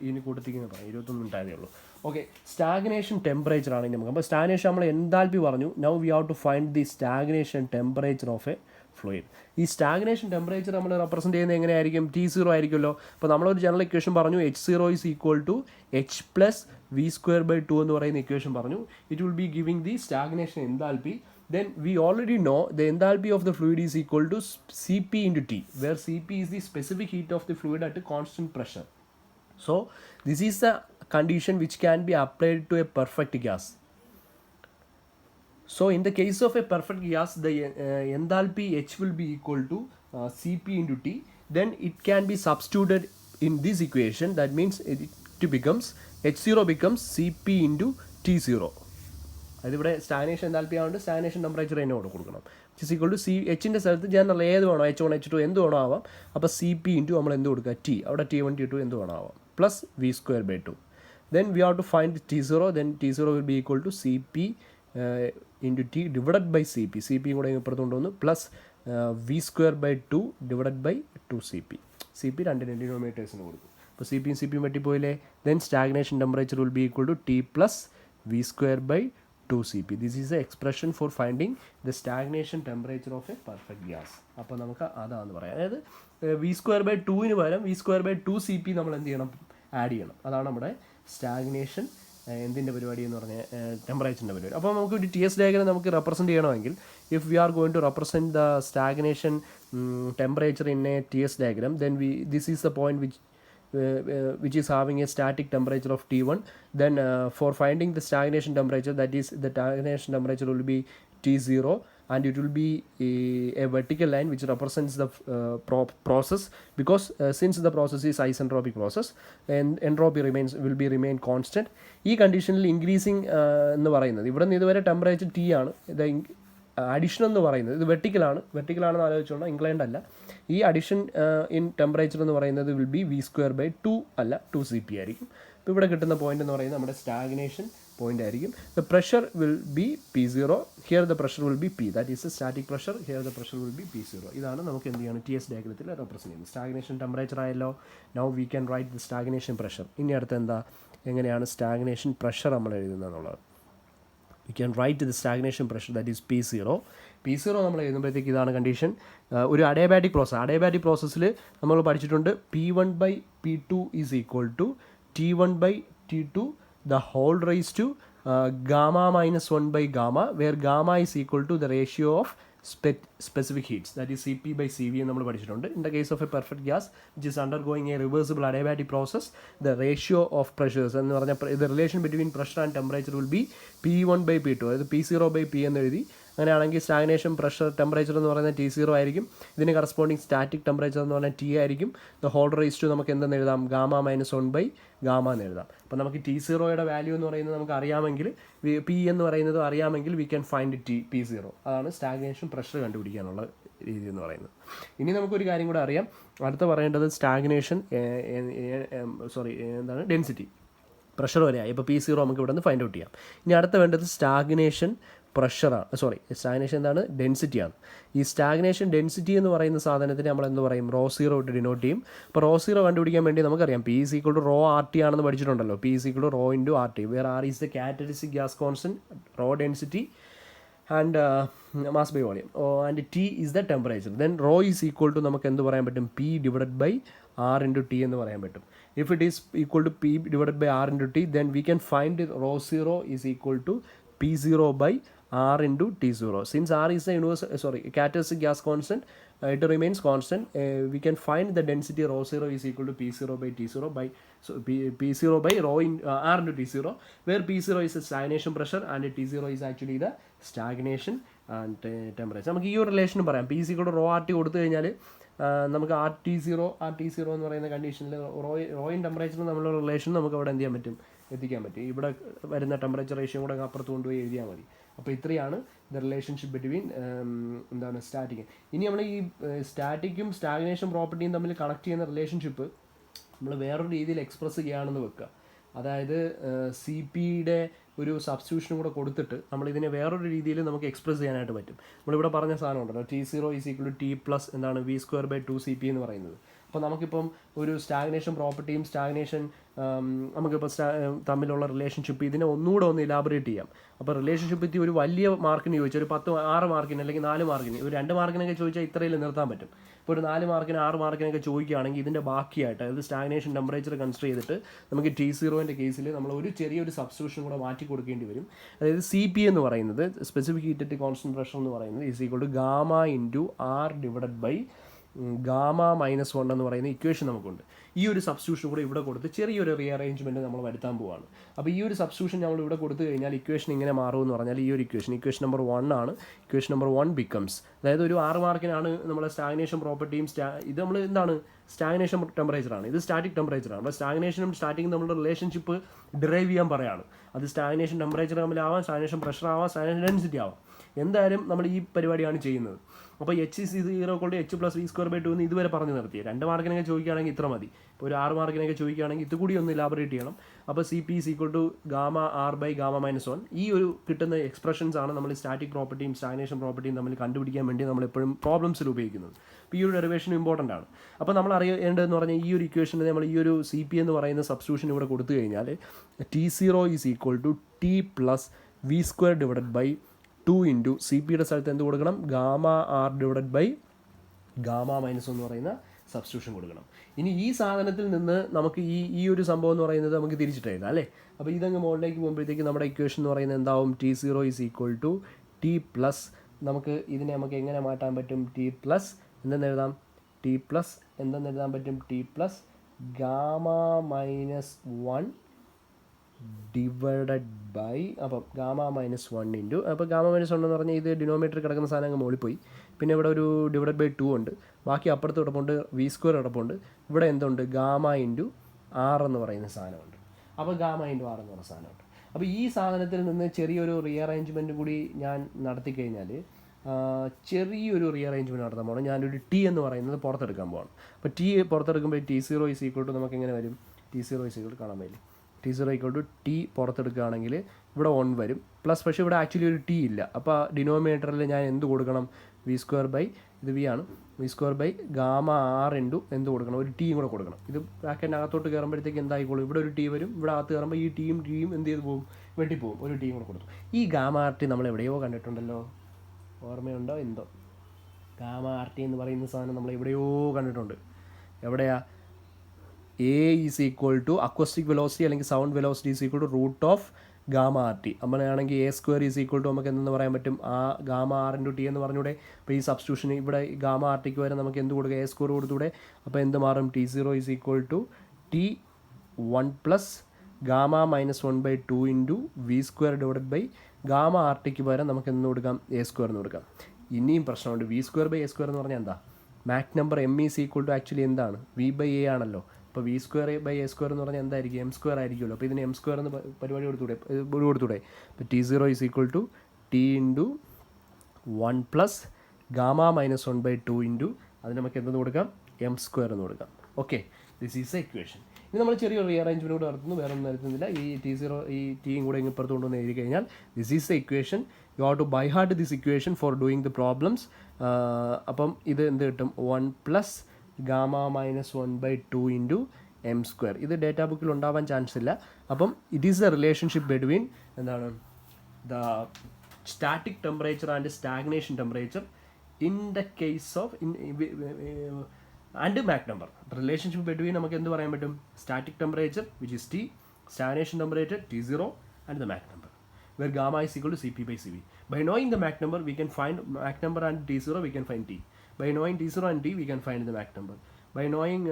ഇതിന് കൂട്ടത്തിങ്ങനെ പറയാം. 21 മിനിറ്റായതേ ഉള്ളൂ. ഓക്കെ, സ്റ്റാഗ്നേഷൻ ടെമ്പറേച്ചർ ആണ് നമുക്ക്. അപ്പോൾ സ്റ്റാഗ്നേഷൻ നമ്മൾ എൻതാൽപ്പി പറഞ്ഞു. Now we have to find the stagnation temperature of a fluid. ഈ സ്റ്റാഗ്നേഷൻ ടെമ്പറേച്ചർ നമ്മൾ റെപ്രസെൻറ്റ് ചെയ്യുന്നത് എങ്ങനെയായിരിക്കും, T0 ആയിരിക്കുമല്ലോ. അപ്പോൾ നമ്മളൊരു ജനറൽ ഇക്വേഷൻ പറഞ്ഞു, H0 is equal to H plus V²/2 എന്ന് പറയുന്ന ഇക്വേഷൻ പറഞ്ഞു. It will be giving the stagnation enthalpy. Then we already know the enthalpy of the fluid is equal to Cp into T, where Cp is the specific heat of the fluid at a constant pressure. So this is the condition which can be applied to a perfect gas. So in the case of a perfect gas, the enthalpy H will be equal to Cp into T. Then it can be substituted in this equation. That means it becomes H0 becomes Cp into T0. അതിവിടെ stagnation enthalpy ആയതുകൊണ്ട് stagnation temperature തന്നെ കൊടുക്കണം. It's equal to Hൻ്റെ സ്ഥലത്ത് general ഏത് വേണോ, H1 H2 എന്ത് വേണോ ആവാം. അപ്പോൾ Cp ഇൻറ്റു നമ്മൾ എന്ത് കൊടുക്കുക, T, അവിടെ T1 T2 എന്ത് വേണോ ആവാം, plus V²/2. Then we have to find T0. Then T0 will be equal to Cp into T divided by Cp. Cp കൂടെ ഇപ്പുറത്തുകൊണ്ട് വന്നു plus V²/2 divided by 2Cp. Cp രണ്ടിൻ്റെ ഡിനോമിനേറ്റേഴ്സിന് കൊടുക്കും. അപ്പോൾ Cpയും Cpയും വെട്ടിപ്പോയില്ലേ. Then stagnation temperature will be equal to T plus V²/2Cp. This is the expression for finding the stagnation temperature of a perfect gas. അപ്പോൾ നമുക്ക് അതാന്ന് പറയാം. അതായത് V²/2 പകരം V²/2Cp നമ്മൾ എന്ത് ചെയ്യണം, ആഡ് ചെയ്യണം. അതാണ് നമ്മുടെ സ്റ്റാഗ്നേഷൻ എന്തിൻ്റെ പരിപാടി എന്ന് പറഞ്ഞാൽ ടെമ്പറേച്ചറിൻ്റെ പരിപാടി. അപ്പോൾ നമുക്ക് ഒരു ടി എസ് ഡയഗ്രം നമുക്ക് റെപ്രസെൻറ്റ് ചെയ്യണമെങ്കിൽ if we are going to represent the stagnation temperature in a TS diagram, then this is the point which is having a static temperature of T1. Then for finding the stagnation temperature, that is the stagnation temperature will be T0, and it will be a vertical line which represents the process, because since the process is isentropic process and entropy will remain constant. ഈ കണ്ടീഷനിൽ increasing എന്ന് പറയുന്നത് ഇവിടെ നിന്ന് ഇതുവരെ temperature T ആണ്, ഇത് addition എന്ന് പറയുന്നത് ഇത് വെർട്ടിക്കലാണെന്ന് ആലോചിച്ചോളാം, ഇൻക്ലൈൻഡ് അല്ല. ഈ അഡിഷൻ ഇൻ ടെമ്പറേച്ചർ എന്ന് പറയുന്നത് വിൽ ബി v²/2 അല്ല 2cp ആയിരിക്കും. ഇപ്പോൾ ഇവിടെ കിട്ടുന്ന പോയിന്റ് എന്ന് പറയുന്നത് നമ്മുടെ സ്റ്റാഗ്നേഷൻ പോയിന്റ് ആയിരിക്കും. The pressure will be P0, here the pressure will be P, that is the static pressure, here the pressure will be P0. ഇതാണ് നമുക്ക് എന്ത് ചെയ്യണം ടി എസ് ഡയഗ്രത്തിൽ റെപ്രസെൻറ്റ് ചെയ്യുന്നത്. സ്റ്റാഗ്നേഷൻ ടെമ്പറേച്ചർ ആയല്ലോ, now we can write the stagnation pressure. ഇനി അടുത്ത് എന്താ, എങ്ങനെയാണ് സ്റ്റാഗ്നേഷൻ പ്രഷർ നമ്മൾ എഴുതുന്നത് എന്നുള്ളത്. We can write the stagnation pressure, that is P0. P0 നമ്മൾ എഴുതുമ്പോഴത്തേക്ക് ഇതാണ് കണ്ടീഷൻ. ഒരു അഡിയാബാറ്റിക് പ്രോസസ്സിൽ നമ്മൾ പഠിച്ചിട്ടുണ്ട് P1/P2 is equal to T1/T2 the whole raised to gamma minus 1/gamma, where gamma is equal to the ratio of specific heats, that is Cp/Cv എന്ന് നമ്മൾ പഠിച്ചിട്ടുണ്ട്. In the case of a perfect gas which is undergoing a reversible adiabatic process, the ratio of pressures എന്ന് പറഞ്ഞാൽ the relation between pressure and temperature will be P1/P2, അതായത് P0/P എന്ന് എഴുതി. അങ്ങനെയാണെങ്കിൽ stagnation pressure temperature എന്ന് പറയുന്നത് T0 ആയിരിക്കും. ഇതിന് കറസ്പോണ്ടിങ് സ്റ്റാറ്റിക് ടെമ്പറേച്ചർ എന്ന് പറഞ്ഞാൽ T ആയിരിക്കും. ദ ഹോൾ റേസ് ടു നമുക്ക് എന്തെന്ന് എഴുതാം, ഗാമ മൈനസ് 1/ഗാമ എന്ന് എഴുതാം. അപ്പോൾ നമുക്ക് T0യുടെ വാല്യൂ എന്ന് പറയുന്നത് നമുക്ക് അറിയാമെങ്കിൽ, P എന്ന് പറയുന്നത് അറിയാമെങ്കിൽ വി ക്യാൻ ഫൈൻഡ് P0. അതാണ് സ്റ്റാഗ്നേഷൻ പ്രഷർ കണ്ടുപിടിക്കാനുള്ള രീതി എന്ന് പറയുന്നത്. ഇനി നമുക്കൊരു കാര്യം കൂടെ അറിയാം, അടുത്ത പറയേണ്ടത് സ്റ്റാഗ്നേഷൻ ഡെൻസിറ്റി പ്രഷർ വരെയായി. ഇപ്പോൾ P0 നമുക്ക് ഇവിടെ നിന്ന് ഫൈൻഡ് ഔട്ട് ചെയ്യാം. ഇനി അടുത്ത വേണ്ടത് സ്റ്റാഗ്നേഷൻ പ്രഷറാണ്, സ്റ്റാഗ്നേഷൻ എന്താണ്, ഡെൻസിറ്റിയാണ്. ഈ സ്റ്റാഗ്നേഷൻ ഡെൻസിറ്റി എന്ന് പറയുന്ന സാധനത്തിന് നമ്മൾ എന്ത് പറയും, ρ0 ഇട്ട് ഡിനോട്ട് ചെയ്യും. അപ്പോൾ ρ0 കണ്ടുപിടിക്കാൻ വേണ്ടി നമുക്കറിയാം P is equal to ρRT ആണെന്ന് പഠിച്ചിട്ടുണ്ടല്ലോ. P is equal to ρ into RT, where R is the characteristic gas constant, ρ density and mass by volume, and T is the temperature. Then ρ is equal to നമുക്ക് എന്ത് പറയാൻ പറ്റും, P/R into T എന്ന് പറയാൻ പറ്റും. If it is equal to P/R into T, then we can find ρ0 is equal to P0/R into T0. Since R is the characteristic gas constant, it remains constant. We can find the density ρ0 is equal to P0/T0 P0/ρ in R into T0, where P0 is the stagnation pressure and T0 is actually the stagnation and temperature. നമുക്ക് ഈ ഒരു റിലേഷനും പറയാം. P is equal to ρRT കൊടുത്തു കഴിഞ്ഞാൽ നമുക്ക് RT0 എന്ന് പറയുന്ന കണ്ടീഷനിൽ റോയിൻ ടെമ്പറേച്ചറും തമ്മിലുള്ള റിലേഷൻ നമുക്ക് അവിടെ എന്ത് ചെയ്യാൻ പറ്റും, എത്തിക്കാൻ പറ്റും. ഇവിടെ വരുന്ന ടെമ്പറേച്ചർ റേഷ്യോ കൂടെ അപ്പുറത്ത് കൊണ്ടുപോയി എഴുതിയാൽ മതി. അപ്പോൾ ഇത്രയാണ് ദ റിലേഷൻഷിപ്പ് ബിറ്റ്വീൻ സ്റ്റാറ്റിക്. ഇനി നമ്മൾ ഈ സ്റ്റാറ്റിക്കും സ്റ്റാഗ്നേഷൻ പ്രോപ്പർട്ടിയും തമ്മിൽ കണക്ട് ചെയ്യുന്ന റിലേഷൻഷിപ്പ് നമ്മൾ വേറൊരു രീതിയിൽ എക്സ്പ്രസ് ചെയ്യുകയാണെന്ന് വെക്കുക. അതായത് CPയുടെ ഒരു സബ്സ്റ്റിറ്റ്യൂഷനും കൂടെ കൊടുത്തിട്ട് നമ്മളിതിനെ വേറൊരു രീതിയിൽ നമുക്ക് എക്സ്പ്രസ് ചെയ്യാനായിട്ട് പറ്റും. നമ്മളിവിടെ പറഞ്ഞ സാധനം ഉണ്ടല്ലോ, T0 is equal to T plus എന്താണ് v²/2cp എന്ന് പറയുന്നത്. അപ്പോൾ നമുക്കിപ്പം ഒരു സ്റ്റാഗ്നേഷൻ പ്രോപ്പർട്ടിയും സ്റ്റാഗ്നേഷൻ നമുക്കിപ്പോൾ തമ്മിലുള്ള റിലേഷൻഷിപ്പ് ഇതിനെ ഒന്നുകൂടെ ഒന്ന് ഇലാബറേറ്റ് ചെയ്യാം. അപ്പോൾ റിലേഷൻഷിപ്പ് എത്തി ഒരു വലിയ മാർക്കിന് ചോദിച്ചാൽ ഒരു 6 മാർക്കിന് അല്ലെങ്കിൽ 4 മാർക്കിന്, ഒരു 2 മാർക്കിനൊക്കെ ചോദിച്ചാൽ ഇത്രയിൽ നിർത്താൻ പറ്റും. ഇപ്പോൾ ഒരു 4 മാർക്കിന് 6 മാർക്കിനൊക്കെ ചോദിക്കുകയാണെങ്കിൽ ഇതിൻ്റെ ബാക്കിയായിട്ട്, അതായത് സ്റ്റാഗ്നേഷൻ ടെമ്പറേച്ചർ കൺസിഡർ ചെയ്തിട്ട് നമുക്ക് T0ൻ്റെ കേസിൽ നമ്മൾ ഒരു ചെറിയൊരു സബ്സ്റ്റിറ്റ്യൂഷൻ കൂടെ മാറ്റി കൊടുക്കേണ്ടി വരും. അതായത് CP എന്ന് പറയുന്നത് സ്പെസിഫിക് ഹീറ്റ് കോൺസ്റ്റന്റ് പ്രഷർ എന്ന് പറയുന്നത് is equal to gamma into R divided by gamma minus 1 എന്ന് പറയുന്ന ഇക്വേഷൻ നമുക്കുണ്ട്. ഈ ഒരു സബ്സ്റ്റിറ്റ്യൂഷൻ കൂടെ ഇവിടെ കൊടുത്ത് ചെറിയൊരു റീഅറേഞ്ച്മെൻറ്റ് നമ്മൾ വരുത്താൻ പോവാണ്. അപ്പോൾ ഈ ഒരു സബ്സ്റ്റിറ്റ്യൂഷൻ നമ്മൾ ഇവിടെ കൊടുത്തു കഴിഞ്ഞാൽ ഇക്വേഷൻ ഇങ്ങനെ മാറുമെന്ന് പറഞ്ഞാൽ ഈ ഒരു ഇക്വേഷൻ നമ്പർ 1 ആണ്. ഇക്വേഷൻ നമ്പർ 1 ബിക്കംസ്, അതായത് ഒരു 6 മാർക്കിനാണ് നമ്മളെ സ്റ്റാഗ്നേഷൻ പ്രോപ്പർട്ടിയും ഇത് നമ്മൾ എന്താണ് സ്റ്റാഗ്നേഷൻ ടെമ്പറേച്ചറാണ്, ഇത് സ്റ്റാറ്റിക് ടെമ്പറേച്ചറാണ്. അപ്പോൾ സ്റ്റാഗ്നേഷനും സ്റ്റാറ്റിക്കും നമ്മളുടെ റിലേഷൻഷിപ്പ് ഡിറൈവ് ചെയ്യാൻ പറയാണ്. അത് സ്റ്റാഗ്നേഷൻ ടെമ്പറേച്ചർ തമ്മിലാവാം, സ്റ്റാഗ്നേഷൻ പ്രഷർ ആവാം, സ്റ്റാഗ്നേഷൻ ഡെൻസിറ്റി ആവാം. എന്തായാലും നമ്മൾ ഈ പരിപാടിയാണ് ചെയ്യുന്നത്. അപ്പോൾ H is equal to H plus v²/2 എന്ന് ഇതുവരെ പറഞ്ഞു നിർത്തി. 2 മാർക്കിനൊക്കെ ചോദിക്കുകയാണെങ്കിൽ ഇത്ര മതി. ഇപ്പോൾ ഒരു 6 മാർക്കിനൊക്കെ ചോദിക്കുകയാണെങ്കിൽ ഇത് കൂടി ഒന്ന് ഇലാബറേറ്റ് ചെയ്യണം. അപ്പോൾ CP is equal to gamma R/ഗാമ മൈനസ് 1. ഈ ഒരു കിട്ടുന്ന എക്സ്പ്രഷൻസ് ആണ് നമ്മൾ സ്റ്റാറ്റിക് പ്രോപ്പർട്ടിയും സ്റ്റാഗ്നേഷൻ പ്രോപ്പർട്ടിയും തമ്മിൽ കണ്ടുപിടിക്കാൻ വേണ്ടി നമ്മൾ എപ്പോഴും പ്രോബ്ലംസിൽ ഉപയോഗിക്കുന്നത്. അപ്പോൾ ഈ ഒരു ഡെറിവേഷൻ ഇമ്പോർട്ടൻ്റ് ആണ്. അപ്പോൾ നമ്മൾ അറിയേണ്ടതെന്ന് പറഞ്ഞാൽ ഈ ഒരു ഇക്വേഷനിൽ നമ്മൾ ഈ ഒരു CP എന്ന് പറയുന്ന സബ്സ്റ്റിറ്റ്യൂഷൻ ഇവിടെ കൊടുത്തു കഴിഞ്ഞാൽ T0 is equal to T plus v² divided by 2 into CPയുടെ സ്ഥലത്ത് എന്ത് കൊടുക്കണം, gamma R divided by gamma minus എന്ന് പറയുന്ന സബ്സ്റ്റിറ്റ്യൂഷൻ കൊടുക്കണം. ഇനി ഈ സാധനത്തിൽ നിന്ന് നമുക്ക് ഈ ഒരു സംഭവം എന്ന് പറയുന്നത് നമുക്ക് തിരിച്ചിട്ട് എഴുതാം അല്ലേ. അപ്പോൾ ഇതങ്ങ് മുകളിലേക്ക് പോകുമ്പോഴത്തേക്ക് നമ്മുടെ ഇക്വേഷൻ എന്ന് പറയുന്നത് എന്താവും, T0 is equal to T plus, നമുക്ക് ഇതിനെ നമുക്ക് എങ്ങനെ മാറ്റാൻ പറ്റും, ടി പ്ലസ് എന്തെന്ന് എഴുതാം, ടി പ്ലസ് എന്തെന്ന് എഴുതാൻ പറ്റും, T plus gamma minus 1 divided by, അപ്പം ഗാമ മൈനസ് 1 ഇൻറ്റു, അപ്പോൾ ഗാമ മൈനസ് 1 എന്ന് പറഞ്ഞാൽ ഇത് ഡിനോമിനേറ്റർ കിടക്കുന്ന സാധനം അങ്ങ് മുകളിൽ പോയി. പിന്നെ ഇവിടെ ഒരു ഡിവൈഡഡ് ബൈ 2 ഉണ്ട്, ബാക്കി അപ്പുറത്ത് കിടപ്പുണ്ട് V² കിടപ്പുണ്ട്. ഇവിടെ എന്തുണ്ട്, ഗാമ ഇൻറ്റു R എന്ന് പറയുന്ന സാധനമുണ്ട്. അപ്പോൾ ഗാമ ഇൻറ്റു R എന്ന് പറയുന്ന സാധനമുണ്ട്. അപ്പോൾ ഈ സാധനത്തിൽ നിന്ന് ചെറിയൊരു റീഅറേഞ്ച്മെൻറ്റ് കൂടി ഞാൻ നടത്തി കഴിഞ്ഞാൽ ചെറിയൊരു റീഅറേഞ്ച്മെൻറ്റ് നടത്താൻ പോകണം. ഞാനൊരു ടി എന്ന് പറയുന്നത് പുറത്തെടുക്കാൻ പോകണം. അപ്പോൾ ടി പുറത്തെടുക്കുമ്പോൾ T0 ഈസ് ഈക്വൽ ടു നമുക്ക് എങ്ങനെ വരും, T0 ഈസ് ഈക്വൽ ടു കാണാൻ പറ്റില്ല, T0 ഈക്വൽ ടു ടി പുറത്തെടുക്കുകയാണെങ്കിൽ ഇവിടെ 1 വരും പ്ലസ്, പക്ഷേ ഇവിടെ ആക്ച്വലി ഒരു ടി ഇല്ല. അപ്പോൾ ഡിനോമിനേറ്ററിൽ ഞാൻ എന്ത് കൊടുക്കണം, V² ബൈ ഇത് V ആണ്, V² by gamma R into എന്ത് കൊടുക്കണം, ഒരു ടിയും കൂടെ കൊടുക്കണം. ഇത് ബ്രാക്കറ്റിൻ്റെ അകത്തോട്ട് കയറുമ്പോഴത്തേക്ക് എന്തായിക്കോളും, ഇവിടെ ഒരു ടി വരും, ഇവിടെ അകത്ത് കയറുമ്പോൾ ഈ ടിയും എന്ത് ചെയ്ത് പോകും, വെട്ടിപ്പോവും. ഒരു ടിയും കൂടെ കൊടുത്തു. ഈ ഗാമ RT നമ്മൾ എവിടെയോ കണ്ടിട്ടുണ്ടല്ലോ, ഓർമ്മയുണ്ടോ എന്തോ, ഗാമ RT എന്ന് പറയുന്ന സാധനം നമ്മൾ എവിടെയോ കണ്ടിട്ടുണ്ട്. എവിടെയാ, A is equal to acoustic velocity അല്ലെങ്കിൽ sound velocity is equal to root of gamma RT. അങ്ങനെയാണെങ്കിൽ A² ഈസ് ഈക്വൽ ടു നമുക്ക് എന്തെന്ന് പറയാൻ പറ്റും, ആ ഗാമ R ഇൻറ്റു ടി എന്ന് പറഞ്ഞൂടെ. അപ്പോൾ ഈ സബ്സ്റ്റിറ്റ്യൂഷൻ ഇവിടെ ഗാമ RTക്ക് വരെ നമുക്ക് എന്ത് കൊടുക്കുക, A² കൊടുത്തൂടെ. അപ്പോൾ എന്ത് മാറും, T0 is equal to T1 plus gamma minus 1/2 into V² divided by gamma RTക്ക് പകരം നമുക്ക് എന്ത് കൊടുക്കാം, A² എന്ന് കൊടുക്കാം. ഇനിയും പ്രശ്നമുണ്ട്, V² ബൈ A² എന്ന് പറഞ്ഞാൽ എന്താ, Mach number M is equal to actually എന്താണ്, V/A ആണല്ലോ. അപ്പോൾ V² ബൈ A² എന്ന് പറഞ്ഞാൽ എന്തായിരിക്കും, M² ആയിരിക്കുമല്ലോ. അപ്പോൾ ഇതിന് M² എന്ന് പരിപാടി കൊടുത്തൂടെ. അപ്പോൾ T0 is equal to T into 1 plus gamma minus 1/2 into അതിന് നമുക്ക് എന്തെന്ന് കൊടുക്കാം, M² എന്ന് കൊടുക്കാം. Okay, this is a equation. ഇനി നമ്മൾ ചെറിയൊരു റീഅറേഞ്ച്മെൻറ്റ് കൂടെ നടത്തുന്നു, വേറെ ഒന്നും നടത്തുന്നില്ല. ഈ T0 ഈ ടിയും കൂടെ ഇപ്പുറത്ത് കൊണ്ടുവന്ന് എഴുതി കഴിഞ്ഞാൽ this is a equation. You have to by heart this equation for doing the problems. അപ്പം ഇത് എന്ത് കിട്ടും, 1 plus gamma minus 1/2 into M². ഇത് ഡേറ്റാ ബുക്കിൽ ഉണ്ടാവാൻ ചാൻസ് ഇല്ല. അപ്പം it is the relationship between എന്താണ്, the static temperature and stagnation temperature in the case of and Mach number. Relationship between നമുക്ക് എന്ത് പറയാൻ പറ്റും, static temperature which is T, stagnation temperature T0 and the Mach number where gamma is equal to Cp/Cv. By knowing the Mach number, we can find Mach number and T0, we can find T. By knowing T0 and T, we can find the Mach number. By knowing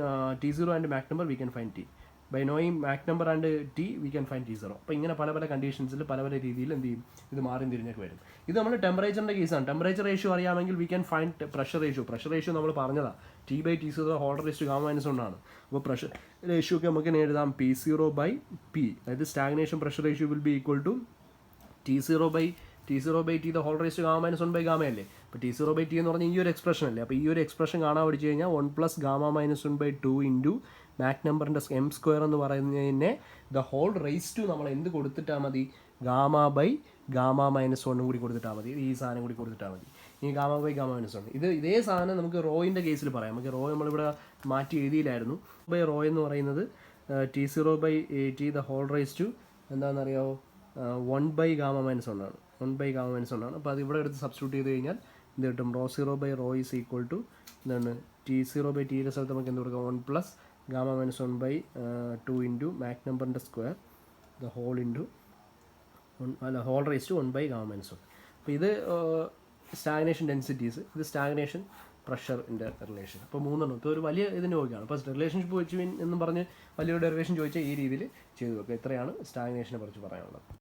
T0 and Mach number, we can find T. By knowing Mach number and T, we can find T0. അപ്പോൾ ഇങ്ങനെ പല പല കണ്ടീഷൻസിൽ പല പല രീതിയിൽ എന്ത് ചെയ്യും, ഇത് മാറി തിരിഞ്ഞൊക്കെ വരും. ഇത് നമ്മൾ ടെമ്പറേച്ചറിൻ്റെ കേസാണ്. ടെമ്പറേച്ചർ റേഷ്യോ അറിയാമെങ്കിൽ we can find pressure ratio. Pressure ratio നമ്മൾ പറഞ്ഞതാണ്, T/T0 whole raise to gamma minus 1 ആണ്. അപ്പോൾ പ്രഷർ റേഷ്യോ ഒക്കെ നമുക്ക് എഴുതാം P0/P. അതായത് stagnation pressure ratio will be equal to T0/T the whole raised to gamma minus 1 by gamma അല്ലേ. അപ്പോൾ T0/T എന്ന് പറഞ്ഞാൽ ഈ ഒരു എക്സ്പ്രഷൻ അല്ലേ. അപ്പോൾ ഈ ഒരു എക്സ്പ്രഷൻ കാണാൻ പഠിച്ചു കഴിഞ്ഞാൽ 1 plus gamma minus 1/2 into Mach നമ്പറിൻ്റെ M² എന്ന് പറയുന്നതിനെ ദ ഹോൾ റേസ് ടു നമ്മൾ എന്ത് കൊടുത്തിട്ടാൽ മതി, ഗാമ ബൈ ഗാമ മൈനസ് 1 കൂടി കൊടുത്തിട്ടാൽ മതി. ഈ സാധനം കൂടി കൊടുത്തിട്ടാൽ മതി. ഈ ഗാമ ബൈ ഗാമ മൈനസ് 1 ഇതേ സാധനം നമുക്ക് റോയിൻ്റെ കേസിൽ പറയാം. നമുക്ക് റോ നമ്മളിവിടെ മാറ്റി എഴുതിയില്ലായിരുന്നു. ബൈ റോ എന്ന് പറയുന്നത് T0/T the whole raised to എന്താണെന്നറിയാമോ, 1 by gamma minus 1 ആണ്. 1 by gamma minus 1 ആണ്. അപ്പോൾ അത് ഇവിടെ എടുത്ത് സബ്സ്റ്റിറ്റ്യൂട്ട് ചെയ്ത് കഴിഞ്ഞാൽ എന്ത് കിട്ടും, ρ0/ρ ഈസ് ഈക്വൽ ടു എന്താണ്, T0/Tയുടെ സ്ഥലത്ത് നമുക്ക് എന്ത് കൊടുക്കാം, 1 plus gamma minus 1/2 into Mach നമ്പറിൻ്റെ square the whole into whole raise to 1 by gamma minus 1. അപ്പോൾ ഇത് സ്റ്റാഗ്നേഷൻ ഡെൻസിറ്റീസ്, ഇത് സ്റ്റാഗ്നേഷൻ പ്രഷറിൻ്റെ റിലേഷൻ. അപ്പോൾ മൂന്നെണ്ണം ഇപ്പോൾ ഒരു വലിയ ഇതിന് നോക്കുകയാണ്. അപ്പോൾ റിലേഷൻഷിപ്പ് വെച്ച് എന്നും പറഞ്ഞ് വലിയൊരു ഡെറിവേഷൻ ചോദിച്ചാൽ ഈ രീതിയിൽ ചെയ്തു വെക്കുക. ഇത്രയാണ് സ്റ്റാഗ്നേഷനെ കുറിച്ച് പറയാനുള്ളത്.